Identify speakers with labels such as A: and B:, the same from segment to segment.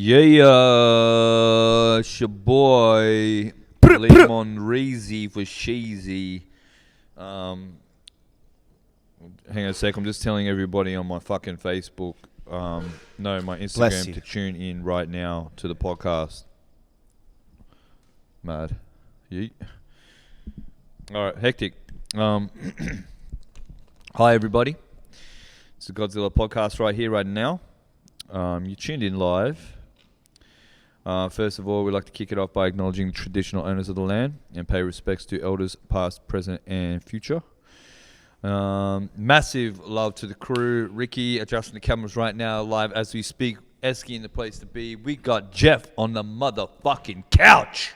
A: Yeah, it's your boy Lemon Reezy for Sheezy. Hang on a sec, I'm just telling everybody on my fucking Facebook, no, my Instagram to tune in right now to the podcast. Mad. Yeet. Alright, hectic. Hi everybody. It's the Godzilla podcast right here, right now. You tuned in live. First of all, we'd like to kick it off by acknowledging the traditional owners of the land and pay respects to elders past, present, and future. Massive love to the crew. Ricky adjusting the cameras right now, live as we speak. Esky in the place to be. We got Jeff on the motherfucking couch.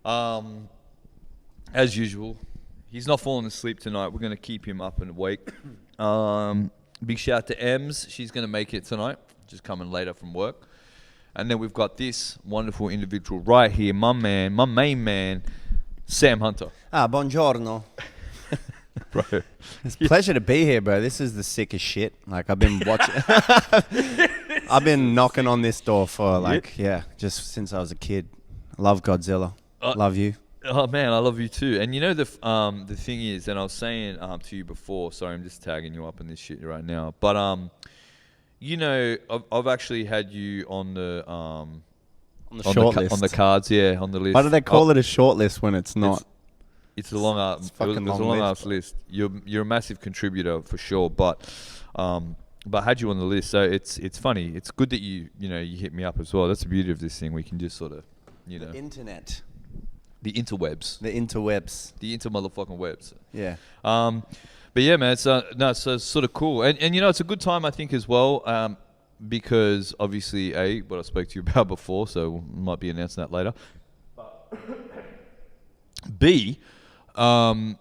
A: As usual, he's not falling asleep tonight. We're going to keep him up and awake. Big shout out to Ems. She's going to make it tonight, just coming later from work. And then we've got this wonderful individual right here, my main man, Sam Hunter.
B: Buongiorno.
A: Bro.
B: It's a pleasure to be here, bro. This is the sickest shit. Like, I've been watching. I've been knocking on this door for, just since I was a kid. I love Godzilla. Love you.
A: Oh, man, I love you too. And you know, the thing is, and I was saying to you before, sorry, I'm just tagging you up in this shit right now. But, you know, I've actually had you on the
B: short list.
A: On the cards, yeah, on the list.
B: Why do they call it a short list when it's not?
A: It's a long ass list. You're a massive contributor for sure, but I had you on the list, so it's funny. It's good that you hit me up as well. That's the beauty of this thing. We can just sort of,
B: the internet.
A: The interwebs.
B: The interwebs.
A: The inter-motherfucking webs.
B: Yeah.
A: But yeah, man, it's sort of cool. And it's a good time, I think, as well, because obviously, what I spoke to you about before, so we might be announcing that later. B, I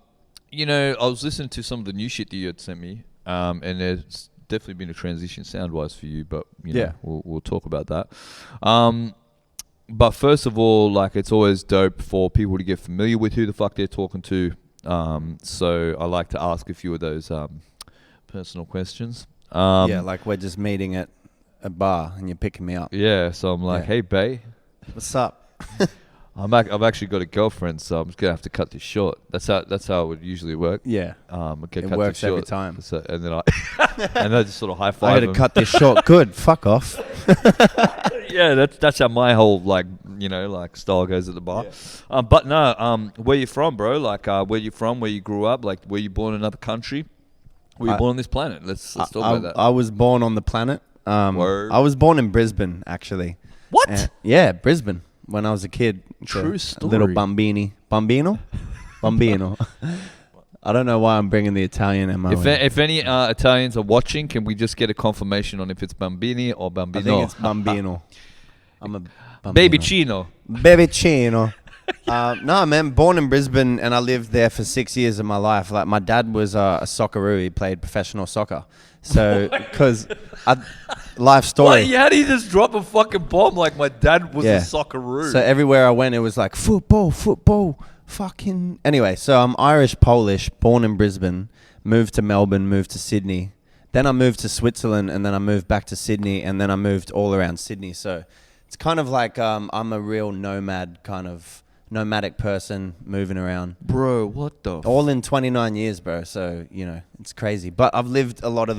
A: was listening to some of the new shit that you had sent me, and there's definitely been a transition sound-wise for you, but, we'll talk about that. But first of all, like, it's always dope for people to get familiar with who the fuck they're talking to. So I like to ask a few of those personal questions.
B: Like we're just meeting at a bar and you're picking me up.
A: Yeah, so I'm like, hey, bae.
B: What's up?
A: I've actually got a girlfriend, so I'm just gonna have to cut this short. That's how it would usually work.
B: Yeah,
A: it
B: works every time.
A: So, and then I just sort of high five.
B: I got to cut this short. Good. Fuck off.
A: Yeah, that's how my whole style goes at the bar. Yeah. But no, where you from, bro? Like, where you from? Where you grew up? Like, were you born in another country? Were you born on this planet? Let's talk about that.
B: I was born on the planet.
A: Word.
B: I was born in Brisbane, actually.
A: What?
B: Yeah, Brisbane. When I was a kid.
A: True story.
B: Little bambino. Bambino. I don't know why I'm bringing the Italian in my way.
A: If any Italians are watching, can we just get a confirmation on if it's bambini or bambino?
B: I think it's bambino. I'm a bambino.
A: Baby Chino.
B: No, man, born in Brisbane, and I lived there for 6 years of my life. Like, my dad was a socceroo. He played professional soccer. So, because life story.
A: How do you just drop a fucking bomb like my dad was a socceroo?
B: So everywhere I went, it was like football, fucking. Anyway, so I'm Irish, Polish, born in Brisbane, moved to Melbourne, moved to Sydney. Then I moved to Switzerland, and then I moved back to Sydney, and then I moved all around Sydney. So it's kind of like I'm a real nomadic person moving around.
A: Bro, what the?
B: All in 29 years, bro. So, it's crazy. But I've lived a lot of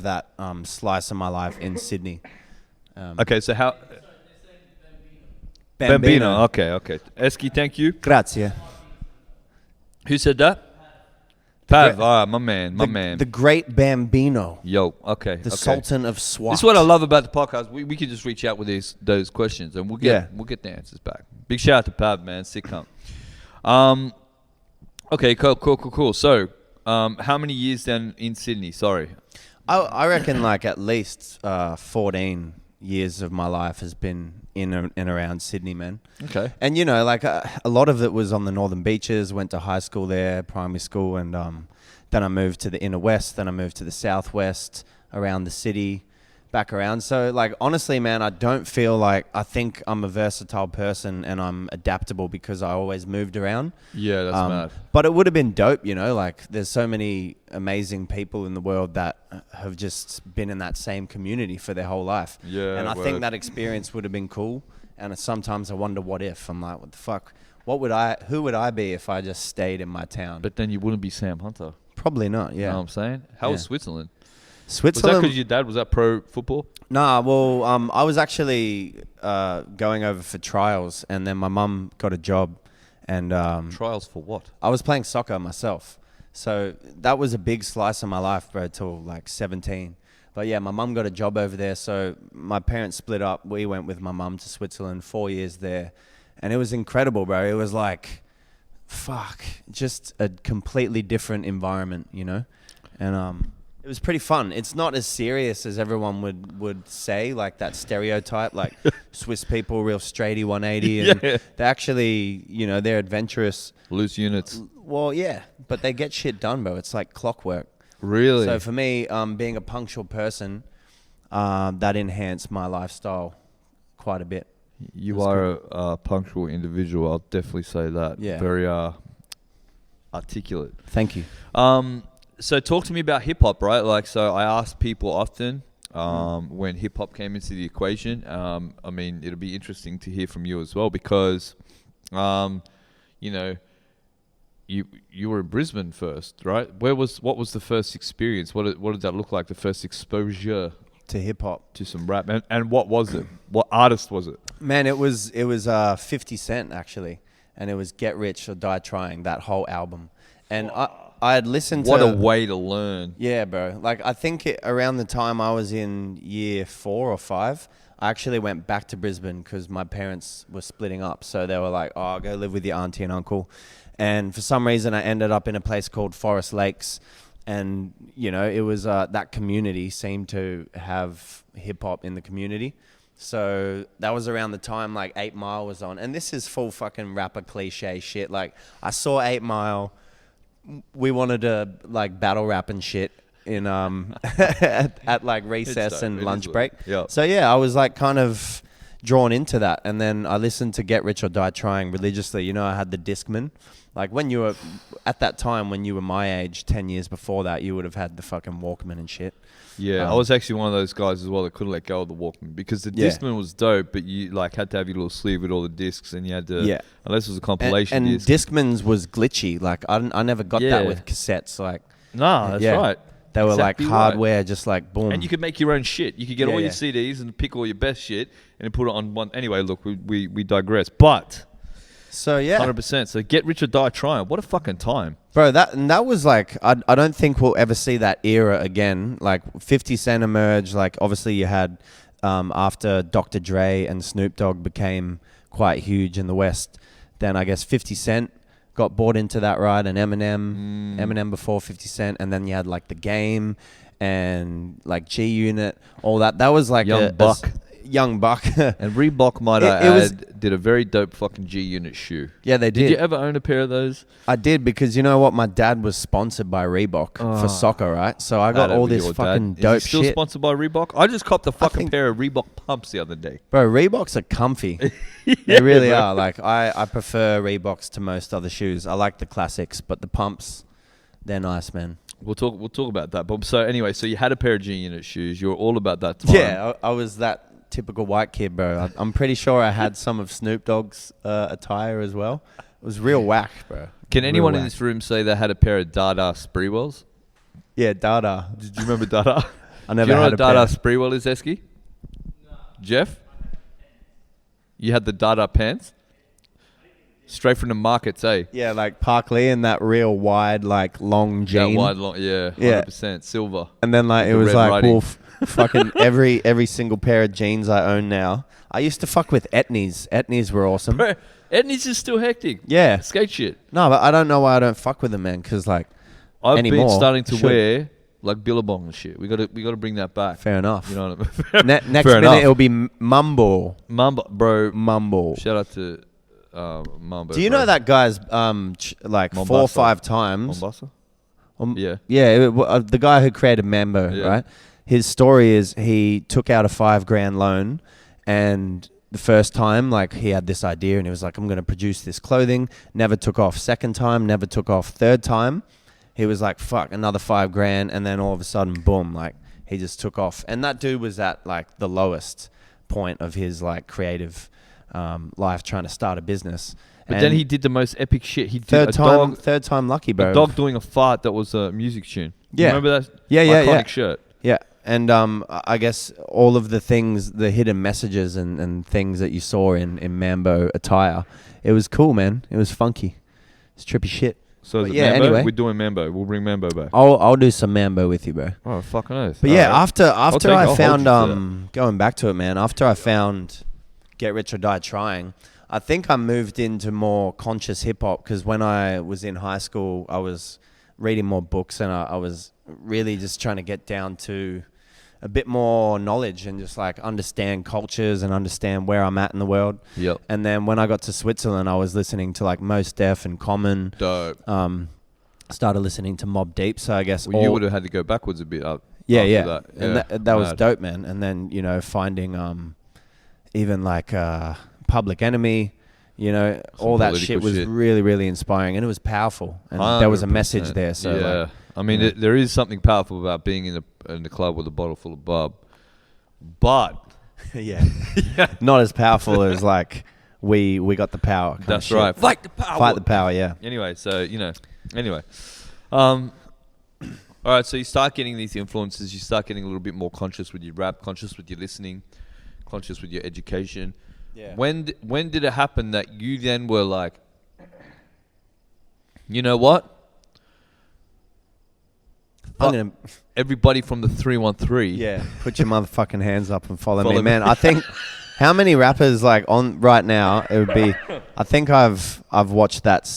B: that slice of my life in Sydney.
A: Okay, so how?
B: Bambino.
A: Okay. Esky, thank you.
B: Grazie.
A: Who said that? Pav, my man.
B: The great Bambino.
A: Yo, okay.
B: The Sultan of SWAT.
A: This is what I love about the podcast. We can just reach out with those questions, and we'll get the answers back. Big shout out to Pav, man. Sick cunt. Okay, cool. So, how many years then in Sydney? Sorry.
B: I reckon like at least 14 years of my life has been in and around Sydney, man.
A: Okay.
B: And a lot of it was on the northern beaches. Went to high school there, primary school, and then I moved to the inner west. Then I moved to the southwest, around the city. back around. So like honestly, man, I don't feel like I think I'm a versatile person and I'm adaptable because I always moved around.
A: Yeah, that's mad.
B: But it would have been dope, you know, like there's so many amazing people in the world that have just been in that same community for their whole life.
A: Yeah,
B: and I think that experience would have been cool. And sometimes I wonder what if. I'm like, what the fuck? Who would I be if I just stayed in my town?
A: But then you wouldn't be Sam Hunter.
B: Probably not, yeah.
A: You know what I'm saying? How was Switzerland? Was that because your dad was at pro football?
B: Nah, well, I was actually going over for trials, and then my mum got a job. And
A: Trials for what?
B: I was playing soccer myself. So that was a big slice of my life, bro, till like 17. But yeah, my mum got a job over there. So my parents split up. We went with my mum to Switzerland, 4 years there. And it was incredible, bro. It was like, fuck, just a completely different environment, you know? And it was pretty fun. It's not as serious as everyone would say, like that stereotype, like Swiss people, real straighty 180. And they're actually, you know, they're adventurous.
A: Loose units.
B: Well, yeah, but they get shit done, bro. It's like clockwork.
A: Really?
B: So for me, being a punctual person, that enhanced my lifestyle quite a bit.
A: You are a punctual individual. I'll definitely say that.
B: Yeah.
A: Very articulate.
B: Thank you.
A: So talk to me about hip hop, right? Like, so I ask people often when hip hop came into the equation. I mean, it'll be interesting to hear from you as well because, you know, you were in Brisbane first, right? What was the first experience? What did that look like? The first exposure
B: to hip hop,
A: to some rap, and what was it? What artist was it?
B: Man, it was 50 Cent actually, and it was Get Rich or Die Trying, that whole album. And I had listened to...
A: What a way to learn.
B: Yeah, bro. Like, I think around the time I was in year 4 or 5, I actually went back to Brisbane because my parents were splitting up. So they were like, oh, go live with your auntie and uncle. And for some reason, I ended up in a place called Forest Lakes. And, you know, it was that community seemed to have hip-hop in the community. So that was around the time, like, 8 Mile was on. And this is full fucking rapper cliche shit. Like, I saw 8 Mile... We wanted to like battle rap and shit in at like recess and lunch break.
A: Yeah.
B: So yeah, I was like kind of drawn into that, and then I listened to Get Rich or Die Trying religiously. You know, I had the Discman. Like when you were at that time, when you were my age, 10 years before that, you would have had the fucking Walkman and shit.
A: Yeah, I was actually one of those guys as well that couldn't let go of the Walkman because the Discman was dope, but you like had to have your little sleeve with all the discs, and you had to unless it was a compilation
B: and
A: disc.
B: Discmans was glitchy. Like I never got that with cassettes. Like
A: that's right.
B: They were
A: exactly
B: like hardware, just like boom.
A: And you could make your own shit. You could get all your CDs and pick all your best shit and put it on one. Anyway, look, we digress, but.
B: So yeah,
A: 100%. So Get Rich or Die Trying. What a fucking time,
B: bro. That was like I don't think we'll ever see that era again. Like 50 Cent emerged. Like obviously you had after Dr. Dre and Snoop Dogg became quite huge in the West. Then I guess 50 Cent got bought into that ride, and Eminem before 50 Cent, and then you had like The Game and like G Unit, all that. That was like
A: Young Buck.
B: Young Buck.
A: And Reebok, might I add, did a very dope fucking G Unit shoe.
B: Yeah, they did.
A: Did you ever own a pair of those?
B: I did, because you know what? My dad was sponsored by Reebok for soccer, right? So I got all this fucking dope shit.
A: Is he still sponsored by Reebok? I just copped a fucking pair of Reebok pumps the other day.
B: Bro, Reeboks are comfy. They really are. Like I prefer Reeboks to most other shoes. I like the classics, but the pumps, they're nice, man.
A: We'll talk about that. But so anyway, so you had a pair of G Unit shoes. You were all about that time.
B: Yeah, I was that typical white kid, bro. I'm pretty sure I had some of Snoop Dogg's attire as well. It was real whack, bro.
A: Can anyone in this room say they had a pair of Dada Spreewells?
B: Yeah, Dada.
A: Did you remember Dada?
B: I never
A: Do you know
B: had
A: what
B: a
A: Dada
B: pair.
A: Spreewell is, Esky? No. Jeff? You had the Dada pants? Straight from the markets, eh?
B: Yeah, like Park Lee and that real wide, like long jean.
A: That wide, long, yeah, 100%. Silver.
B: And then like it was
A: red
B: like,
A: writing.
B: wolf. Fucking every single pair of jeans I own now. I used to fuck with Etnies. Etnies were awesome.
A: Bro, Etnies is still hectic.
B: Yeah.
A: Skate shit.
B: No, but I don't know why I don't fuck with them, man. Because like,
A: I've
B: anymore,
A: been starting to wear like Billabong and shit. We got to bring that back.
B: Fair enough.
A: You know what I mean?
B: Next
A: Fair
B: minute
A: enough.
B: it'll be Mumble.
A: Bro.
B: Mumble.
A: Shout out to Mambo.
B: Do you know that guy's like
A: Mombasa.
B: 4 or 5 times?
A: Mombasa?
B: Yeah. Yeah, the guy who created Mambo, right? his story is he took out a $5,000 loan, and the first time, like, he had this idea and he was like, I'm going to produce this clothing. Never took off. Second time, never took off. Third time, he was like, fuck, another $5,000. And then all of a sudden, boom, like, he just took off. And that dude was at like the lowest point of his like creative life, trying to start a business.
A: But then he did the most epic shit. He did
B: third time lucky, bro.
A: A dog doing a fart that was a music tune.
B: Yeah.
A: Remember that?
B: Yeah,
A: iconic shirt.
B: Yeah. And I guess all of the things, the hidden messages and things that you saw in Mambo attire, it was cool, man. It was funky. It's trippy shit.
A: So is it Mambo? Anyway, we're doing Mambo. We'll bring Mambo back.
B: I'll do some Mambo with you, bro.
A: Oh, fucking oath.
B: But yeah, after I found going back to it, man. After I found Get Rich or Die Trying, I think I moved into more conscious hip hop, because when I was in high school, I was reading more books, and I was really just trying to get down to a bit more knowledge and just like understand cultures and understand where I'm at in the world.
A: Yep.
B: And then when I got to Switzerland, I was listening to like Mos Def and Common.
A: Dope.
B: Started listening to Mobb Deep. So I guess
A: you would have had to go backwards a bit up.
B: Yeah. And that was dope, man. And then, you know, finding even like Public Enemy, you know, some all that shit was really, really inspiring, and it was powerful, and 100%. There was a message there. So
A: yeah,
B: like,
A: I mean, there is something powerful about being in the club with a bottle full of bub, but
B: yeah, not as powerful as like we got the power.
A: That's right. Fight the power.
B: Fight the power. Yeah.
A: Anyway, so all right. So you start getting these influences. You start getting a little bit more conscious with your rap, conscious with your listening, conscious with your education.
B: Yeah.
A: When did it happen that you then were like, you know what? Everybody from the 313.
B: Yeah, put your motherfucking hands up and follow me, man. I think how many rappers like on right now? It would be. I think I've watched that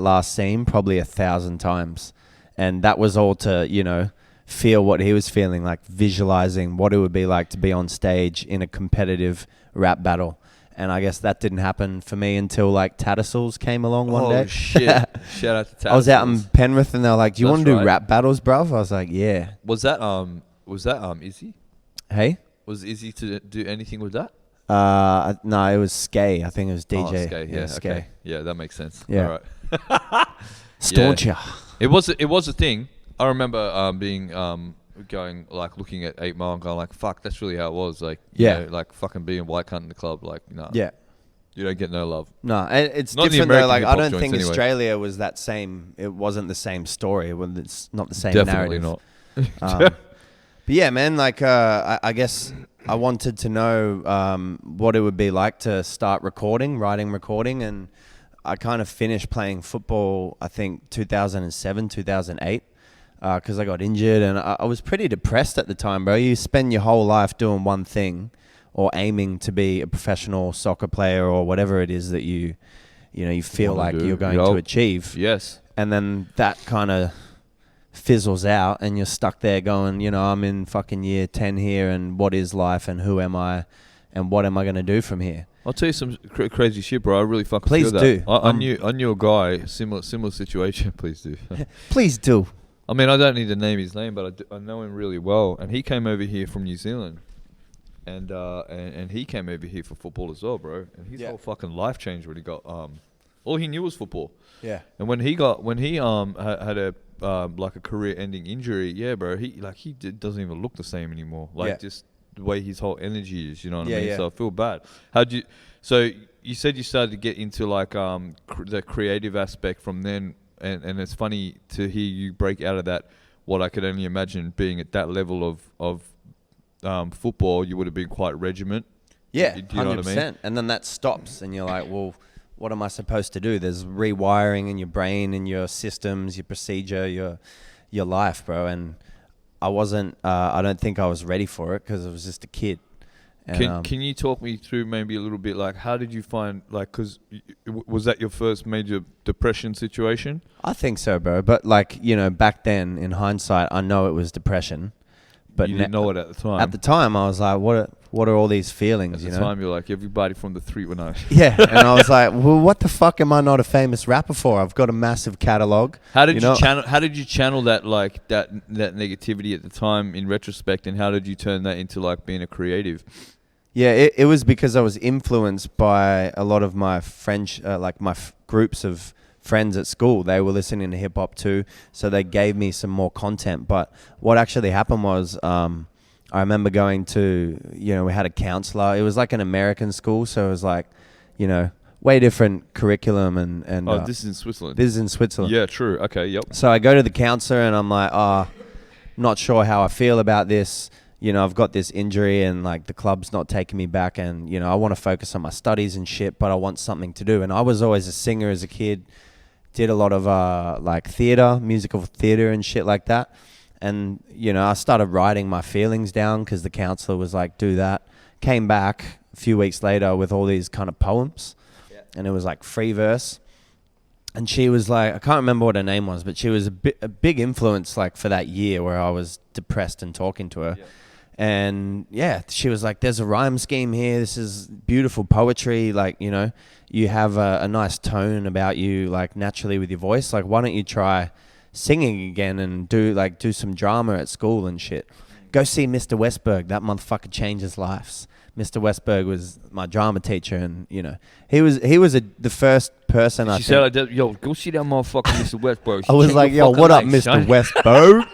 B: last scene, probably 1,000 times, and that was all to, you know, feel what he was feeling, like visualizing what it would be like to be on stage in a competitive rap battle. And I guess that didn't happen for me until like Tattersalls came along one day.
A: Oh shit! Shout out to Tattersalls.
B: I was out in Penrith and they were like, "Do you want to do rap battles, bruv?" I was like, "Yeah."
A: Was that Izzy?
B: Hey?
A: Was Izzy to do anything with that?
B: No, it was Skay. I think it was DJ.
A: Oh, Skay. Yeah,
B: Skay.
A: Okay. Yeah, that makes sense.
B: Yeah.
A: All right.
B: Stauncher.
A: Yeah. It was a thing. I remember going like looking at 8 Mile and going like, fuck, that's really how it was. Like, you know, like fucking being white cunt in the club, like, no.
B: Yeah.
A: You don't get no love.
B: No, it's
A: not
B: different though. Like, I don't think
A: anyway.
B: Australia was that same. It wasn't the same story. It's not the same
A: Definitely
B: narrative.
A: Not.
B: But yeah, man, like, I guess I wanted to know what it would be like to start recording, and I kind of finished playing football, I think 2007, 2008. Because I got injured, and I was pretty depressed at the time, bro. You spend your whole life doing one thing, or aiming to be a professional soccer player, or whatever it is that you feel like you're going to achieve.
A: Yes.
B: And then that kind of fizzles out, and you're stuck there going, you know, I'm in fucking year 10 here, and what is life, and who am I, and what am I going to do from here?
A: I'll tell you some crazy shit, bro. I really fucking
B: Please
A: feel
B: do.
A: that. I knew a guy, similar situation. Please do.
B: Please do.
A: I mean, I don't need to name his name, but I know him really well. And he came over here from New Zealand, and he came over here for football as well, bro. And his whole fucking life changed when he got all he knew was football.
B: Yeah.
A: And when he had a like a career-ending injury, yeah, bro. He doesn't even look the same anymore. Like just the way his whole energy is, you know what I mean?
B: Yeah.
A: So I feel bad. So you said you started to get into like the creative aspect from then. And it's funny to hear you break out of that. What I could only imagine being at that level of football, you would have been quite regiment.
B: Yeah,
A: do you know
B: 100%.
A: what I mean?
B: And then that stops, and you're like, well, what am I supposed to do? There's rewiring in your brain, in your systems, your procedure, your life, bro. And I wasn't. I don't think I was ready for it because I was just a kid. And,
A: can you talk me through maybe a little bit, like, how did you find, like, because was that your first major depression situation?
B: I think so, bro. But, like, you know, back then, in hindsight, I know it was depression. But
A: you didn't know it at the time.
B: At the time, I was like, what what are all these feelings,
A: At the time, you're like, everybody from the 309.
B: Yeah, and I was like, well, what the fuck am I not a famous rapper for? I've got a massive catalog.
A: How did you channel? How did you channel that that negativity at the time in retrospect, and how did you turn that into like being a creative?
B: Yeah, it was because I was influenced by a lot of my French, groups of friends at school. They were listening to hip hop too, so they gave me some more content. But what actually happened was, I remember going to, we had a counselor. It was like an American school, so it was like, way different curriculum and.
A: This is in Switzerland.
B: This is in Switzerland.
A: Yeah, true. Okay, yep.
B: So I go to the counselor and I'm like, not sure how I feel about this. I've got this injury and like the club's not taking me back, and I want to focus on my studies and shit, but I want something to do. And I was always a singer as a kid, did a lot of theater, musical theater and shit like that. And I started writing my feelings down because the counselor was like, do that. Came back a few weeks later with all these kind of poems, and it was like free verse. And she was like, I can't remember what her name was, but she was a big influence like for that year where I was depressed and talking to her. Yeah. And she was like, there's a rhyme scheme here. This is beautiful poetry. Like, you have a nice tone about you, like naturally with your voice. Like, why don't you try singing again and do some drama at school and shit? Go see Mr. Westberg. That motherfucker changes lives. Mr. Westberg was my drama teacher, and he was the first person.
A: She said, like, "Yo, go see that motherfucker, Mr. Westberg."
B: I was like, "Yo, what up, Mr.
A: Son?
B: Westberg?"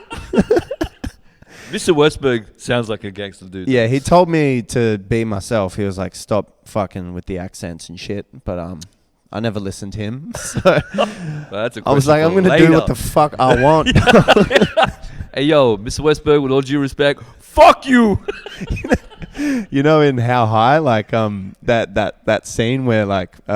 A: Mr. Westberg sounds like a gangster dude.
B: Yeah, he told me to be myself. He was like, "Stop fucking with the accents and shit." But I never listened to him. So
A: that's a
B: I was like, I'm going to do what the fuck I want.
A: Hey, yo, Mr. Westberg, with all due respect, fuck you.
B: In How High, like that scene where like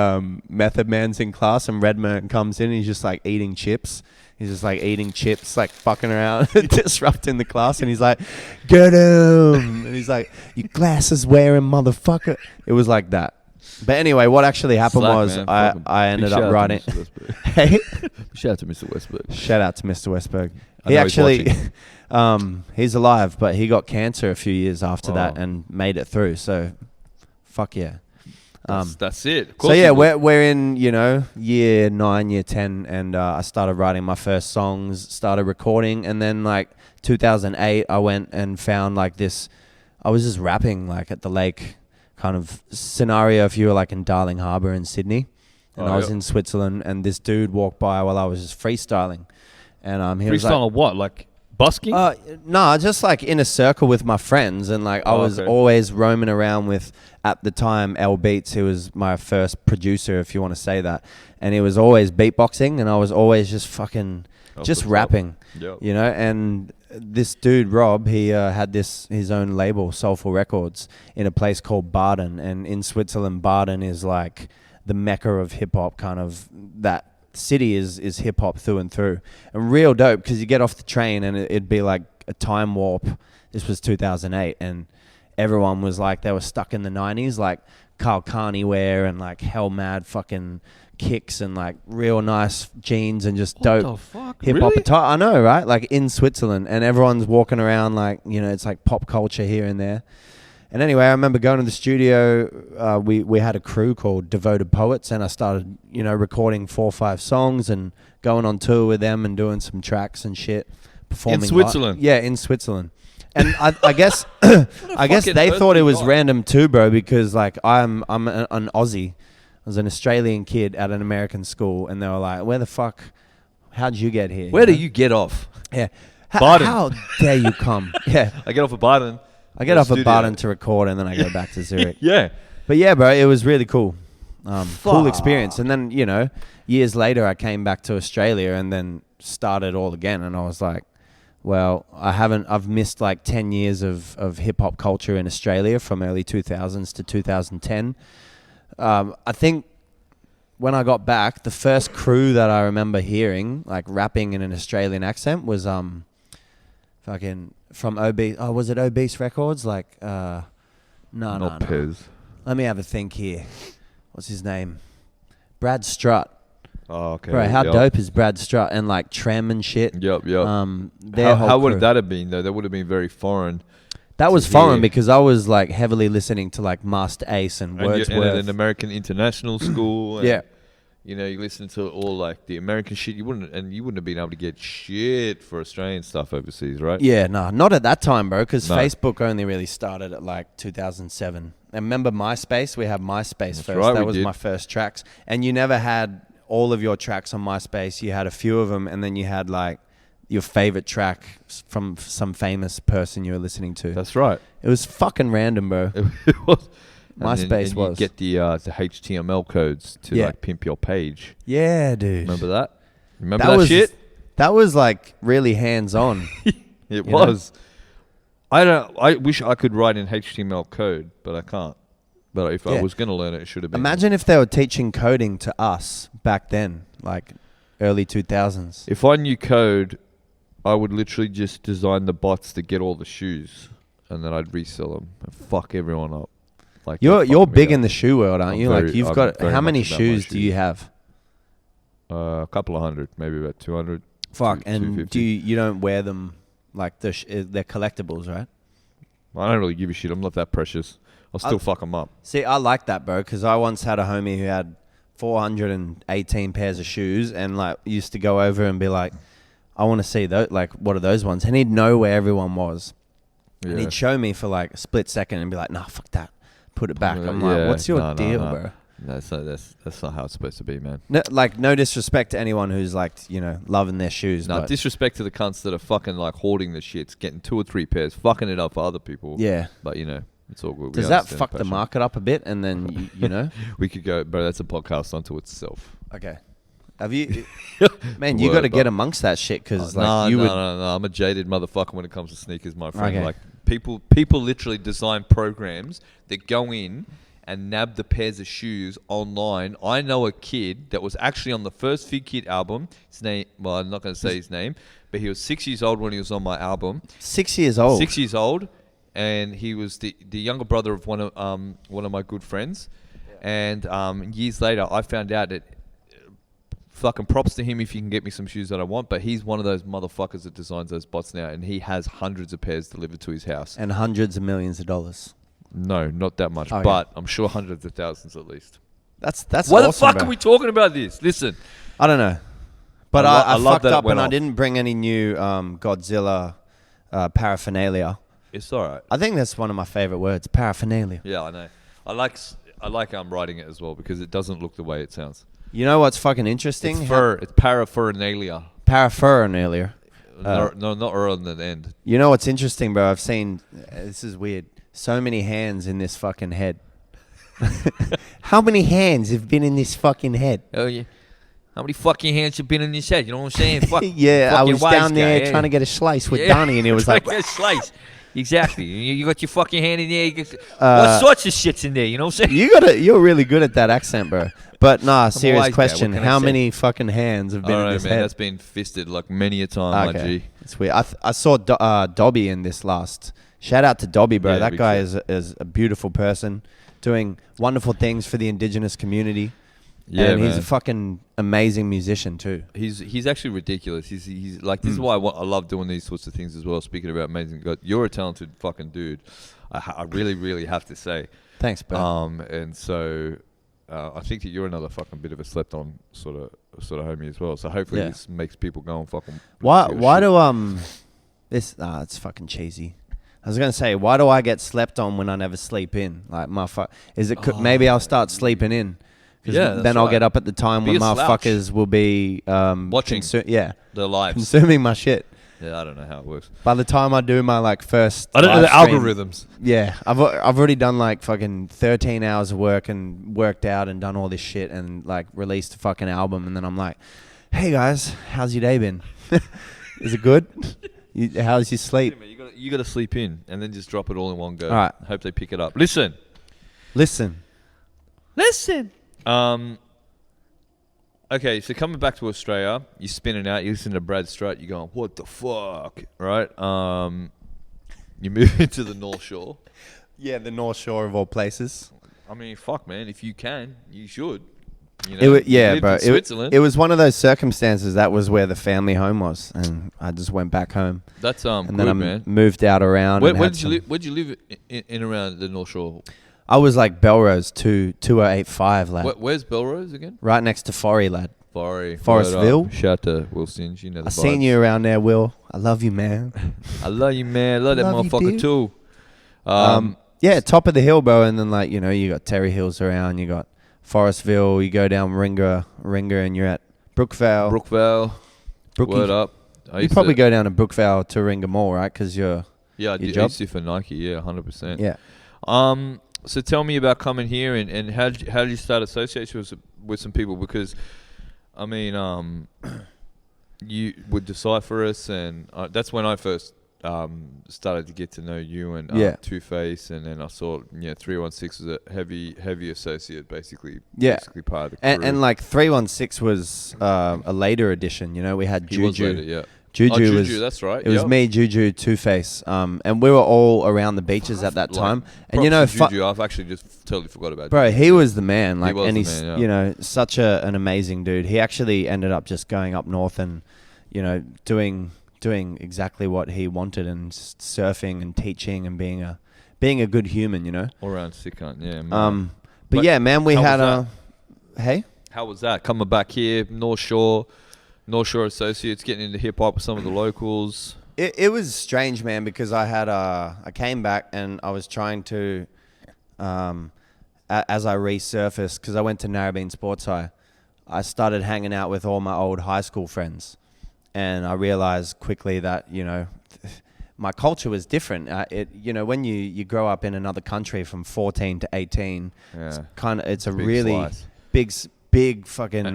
B: Method Man's in class and Redman comes in and he's just like eating chips. He's just like eating chips, like fucking around, disrupting the class. And he's like, get him. And he's like, you glasses wearing motherfucker. It was like that. But anyway, what actually happened was I ended up writing. Hey,
A: shout out to Mr. Westberg.
B: Shout out to Mr. Westberg. He actually, he's alive, but he got cancer a few years after that and made it through. So, fuck yeah.
A: That's it.
B: So yeah, we're in year 9, year 10, and I started writing my first songs, started recording, and then like 2008, I went and found like this. I was just rapping like at the lake kind of scenario if you were like in Darling Harbour in Sydney, and I was in Switzerland, and this dude walked by while I was just freestyling, and he was like,
A: freestyling what, like busking?
B: No, just like in a circle with my friends, and like I was always roaming around with, at the time, L Beats, who was my first producer, if you want to say that, and he was always beatboxing, and I was always just fucking just rapping, and this dude Rob, he had his own label, Soulful Records, in a place called Baden, and in Switzerland, Baden is like the mecca of hip hop. Kind of that city is hip hop through and through, and real dope because you get off the train and it'd be like a time warp. This was 2008, and everyone was like they were stuck in the 90s, like Carl Carney wear and like hell mad fucking kicks and like real nice jeans and just dope hip hop attire. I know, right? Like in Switzerland, and everyone's walking around like it's like pop culture here and there. And anyway, I remember going to the studio. We had a crew called Devoted Poets, and I started recording 4 or 5 songs and going on tour with them and doing some tracks and shit. Performing
A: in Switzerland.
B: Yeah, in Switzerland. And I guess they thought it was random too, bro, because like I'm an Aussie. I was an Australian kid at an American school, and they were like, where the fuck, how'd you get here?
A: Where do you get off?
B: Yeah.
A: Baden.
B: How dare you come? Yeah.
A: I get off at Baden.
B: I get off at Baden to record, and then I go back to Zurich.
A: Yeah.
B: But yeah, bro, it was really cool. Cool experience. And then, years later, I came back to Australia and then started all again. And I was like, well, I've missed like 10 years of hip hop culture in Australia from early 2000s to 2010. I think when I got back, the first crew that I remember hearing, like rapping in an Australian accent, was fucking from Obese. Oh, was it Obese Records? Like, no.
A: Pez.
B: Let me have a think here. What's his name? Brad Strutt.
A: Oh, okay.
B: Bro, how dope is Brad Strutt and like Trem and shit?
A: Yep.
B: How
A: would that have been though? That would have been very foreign
B: That was
A: to
B: foreign
A: hear.
B: because I was like heavily listening to like Master Ace and
A: And
B: Wordsworth.
A: you're in an American international school. And,
B: Yeah.
A: You know, you listen to all like the American shit. You wouldn't have been able to get shit for Australian stuff overseas, right?
B: Yeah, no, not at that time, bro, because
A: No.
B: Facebook only really started at like 2007. And remember MySpace? We had MySpace
A: That's
B: first.
A: right,
B: That
A: we
B: was
A: did.
B: my first tracks. And you never had all of your tracks on MySpace. You had a few of them, and then you had like your favorite track from some famous person you were listening to.
A: That's right.
B: It was fucking random, bro.
A: It was.
B: MySpace
A: and
B: was.
A: You get the HTML codes to
B: Yeah.
A: like pimp your page.
B: Yeah, dude.
A: Remember that? Remember that shit?
B: That was like really hands-on.
A: It
B: You
A: was. I wish I could write in HTML code, but I can't. But if I
B: Yeah.
A: was going to learn it, it should have been.
B: Imagine if they were teaching coding to us back then, like early 2000s.
A: If I knew code, I would literally just design the bots to get all the shoes, and then I'd resell them and fuck everyone up. Like
B: You're big in the shoe world, aren't you?
A: very-
B: Like you've
A: I'm
B: got
A: very
B: how many
A: much about my
B: shoes do you
A: shoes.
B: have?
A: A couple of hundred, maybe about 200.
B: Fuck, and
A: 250.
B: you don't wear them like they're collectibles, right?
A: I don't really give a shit. I'm not that precious. I'll still fuck them up.
B: See, I like that, bro, because I once had a homie who had 418 pairs of shoes, and like used to go over and be like, "I want to see those. Like, what are those ones?" And he'd know where everyone was, and
A: Yeah.
B: he'd show me for like a split second and be like, "Nah, fuck that, put it back." I'm
A: Yeah,
B: like, "What's your
A: no,
B: deal,
A: no.
B: bro?"
A: No, that's not how it's supposed to be, man.
B: No, like, no disrespect to anyone who's like, loving their shoes.
A: No,
B: but
A: disrespect to the cunts that are fucking like hoarding the shits, getting 2 or 3 pairs, fucking it up for other people.
B: yeah.
A: But it's all good. We
B: Does that
A: understand
B: fuck the
A: passion.
B: market up a bit? And then, you know?
A: We could go, bro. That's a podcast unto itself.
B: Okay. Have you... Man, you
A: Word,
B: got to get
A: but-
B: amongst that shit because, like,
A: no,
B: you
A: no,
B: would...
A: no. I'm a jaded motherfucker when it comes to sneakers, my friend.
B: Okay.
A: Like people literally design programs that go in and nab the pairs of shoes online. I know a kid that was actually on the first Fig Kid album. His name, well, I'm not going to say his name, but he was 6 years old when he was on my album.
B: 6 years old.
A: 6 years old, and he was the younger brother of one of my good friends. And years later, I found out that fucking props to him if you can get me some shoes that I want. But he's one of those motherfuckers that designs those bots now, and he has hundreds of pairs delivered to his house.
B: And hundreds of millions of dollars.
A: No, not that much,
B: Okay.
A: but I'm sure hundreds of thousands at least.
B: That's
A: Why
B: awesome,
A: the fuck
B: bro.
A: are we talking about this? Listen,
B: I don't know. But
A: I
B: I
A: love
B: fucked
A: that it
B: up
A: went
B: and I
A: off.
B: didn't bring any new Godzilla paraphernalia.
A: it's all right.
B: I think that's one of my favorite words, paraphernalia.
A: Yeah, I know. I like writing it as well because it doesn't look the way it sounds.
B: You know what's fucking interesting?
A: It's fur. It's paraphernalia.
B: Paraphernalia.
A: No, not R on the end.
B: You know what's interesting, bro? I've seen, this is weird, so many hands in this fucking head. How many hands have been in this fucking head?
A: Oh yeah. How many fucking hands have been in this head? You know what I'm saying? Fuck,
B: Yeah, I
A: fucking
B: was
A: wise
B: down
A: guy,
B: there
A: yeah.
B: trying to get a slice with
A: Yeah.
B: Donnie, and it was
A: Trying
B: like,
A: to get a slice. Exactly. You got your fucking hand in there. You got, what sorts of shit's in there? You know what I'm saying?
B: you're really good at that accent, bro. But nah, serious
A: wise guy,
B: question.
A: what can I
B: How
A: say?
B: many fucking hands have
A: I
B: been
A: don't
B: in
A: know,
B: this
A: man.
B: head?
A: That's been fisted like many a time, my G.
B: It's weird. I saw Dobby in this last. Shout out to Dobby, bro.
A: Yeah,
B: that
A: big
B: guy
A: shit.
B: is a beautiful person, doing wonderful things for the indigenous community.
A: Yeah,
B: and he's
A: man.
B: a fucking amazing musician too.
A: He's actually ridiculous. He's like, this is why I love doing these sorts of things as well. Speaking about amazing God, you're a talented fucking dude. I really, really have to say.
B: Thanks, bro.
A: And so I think that you're another fucking bit of a slept on sort of homie as well. So hopefully
B: Yeah.
A: this makes people go and fucking.
B: Why
A: give a
B: why
A: shit.
B: do this it's fucking cheesy. I was gonna say, why do I get slept on when I never sleep in? Like is it maybe I'll start sleeping in? 'Cause
A: Yeah, that's
B: then I'll
A: right.
B: get up at the time
A: Be
B: when
A: a slouch.
B: motherfuckers will be
A: Watching. Their lives?
B: consuming my shit.
A: Yeah, I don't know how it works.
B: By the time I do my like first,
A: I don't know the
B: live stream,
A: algorithms.
B: Yeah, I've already done like fucking 13 hours of work and worked out and done all this shit and like released a fucking album, and then I'm like, hey guys, how's your day been? Is it good? How's your sleep?
A: You got to sleep in and then just drop it all in one go.
B: All right.
A: Hope they pick it up. Listen. Okay, so coming back to Australia, you're spinning out, you listen to Brad Strutt, you're going, what the fuck, right? You move into the North Shore.
B: Yeah, the North Shore of all places.
A: I mean, fuck, man, if you can, you should. You
B: It
A: know,
B: yeah,
A: lived
B: bro.
A: in Switzerland.
B: It was one of those circumstances that was where the family home was, and I just went back home.
A: That's
B: And
A: good,
B: then I
A: man.
B: moved out around.
A: Where
B: and
A: did
B: had
A: you live? Where did you live in around the North Shore?
B: I was like Belrose 2085, lad.
A: Where's Belrose again?
B: Right next to Forey, lad.
A: Forestville.
B: Forestville.
A: Shout out to Wilsons. You know the
B: I seen
A: vibes.
B: you around there, Will. I love you, man.
A: I love you, man. Love that
B: Love you,
A: motherfucker
B: dude.
A: too.
B: Yeah, top of the hill, bro. And then like you got Terry Hills around. You got Forestville. You go down Ringer, and you're at Brookvale.
A: Brookvale.
B: Brookie.
A: Word up.
B: You probably go down to Brookvale to Ringer Mall, right? Because you're
A: Yeah, I
B: your
A: did. I
B: job?
A: used to for Nike. Yeah, 100%.
B: yeah.
A: So tell me about coming here and how did you start association with some people? Because I mean, you would Decipher us, and that's when I first started to get to know you and Two Face, and then I saw 316 was a heavy associate, basically part of the crew.
B: And like 316 was a later edition. You know, we had
A: He
B: Juju.
A: was later, yeah.
B: Juju
A: was that's right.
B: It was me, Juju, Two Face, and we were all around the beaches at that time. And
A: Juju, I've actually just totally forgot about.
B: Bro,
A: Juju.
B: he was the man. Like,
A: was
B: and
A: the
B: he's
A: man,
B: such an amazing dude. He actually ended up just going up north and doing exactly what he wanted, and surfing and teaching and being a good human. You know,
A: all around sick cunt, yeah. Man.
B: But yeah, man, we had hey.
A: How was that coming back here, North Shore Associates, getting into hip hop with some of the locals?
B: It was strange, man, because I came back and I was trying to, as I resurfaced, because I went to Narrabeen Sports High, I started hanging out with all my old high school friends, and I realized quickly that my culture was different. When you grow up in another country from 14 to 18, it's a really big fucking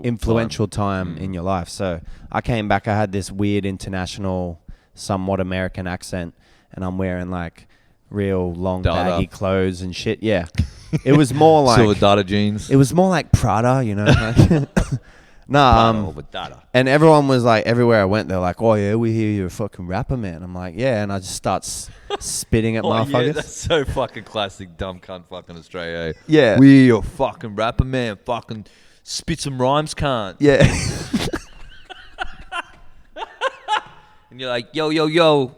B: influential time in your life. So I came back, I had this weird international, somewhat American accent, and I'm wearing like real long baggy clothes and shit. Yeah. It was more like
A: silver Dada jeans.
B: It was more like Prada, and everyone was like, everywhere I went, they're like, "Oh yeah, we hear you're a fucking rapper, man." I'm like, "Yeah," and I just start spitting at motherfuckers.
A: Yeah, that's so fucking classic, dumb cunt, fucking Australia. Eh?
B: Yeah,
A: we are fucking rapper, man. Fucking spit some rhymes, cunt.
B: Yeah.
A: And you're like, yo,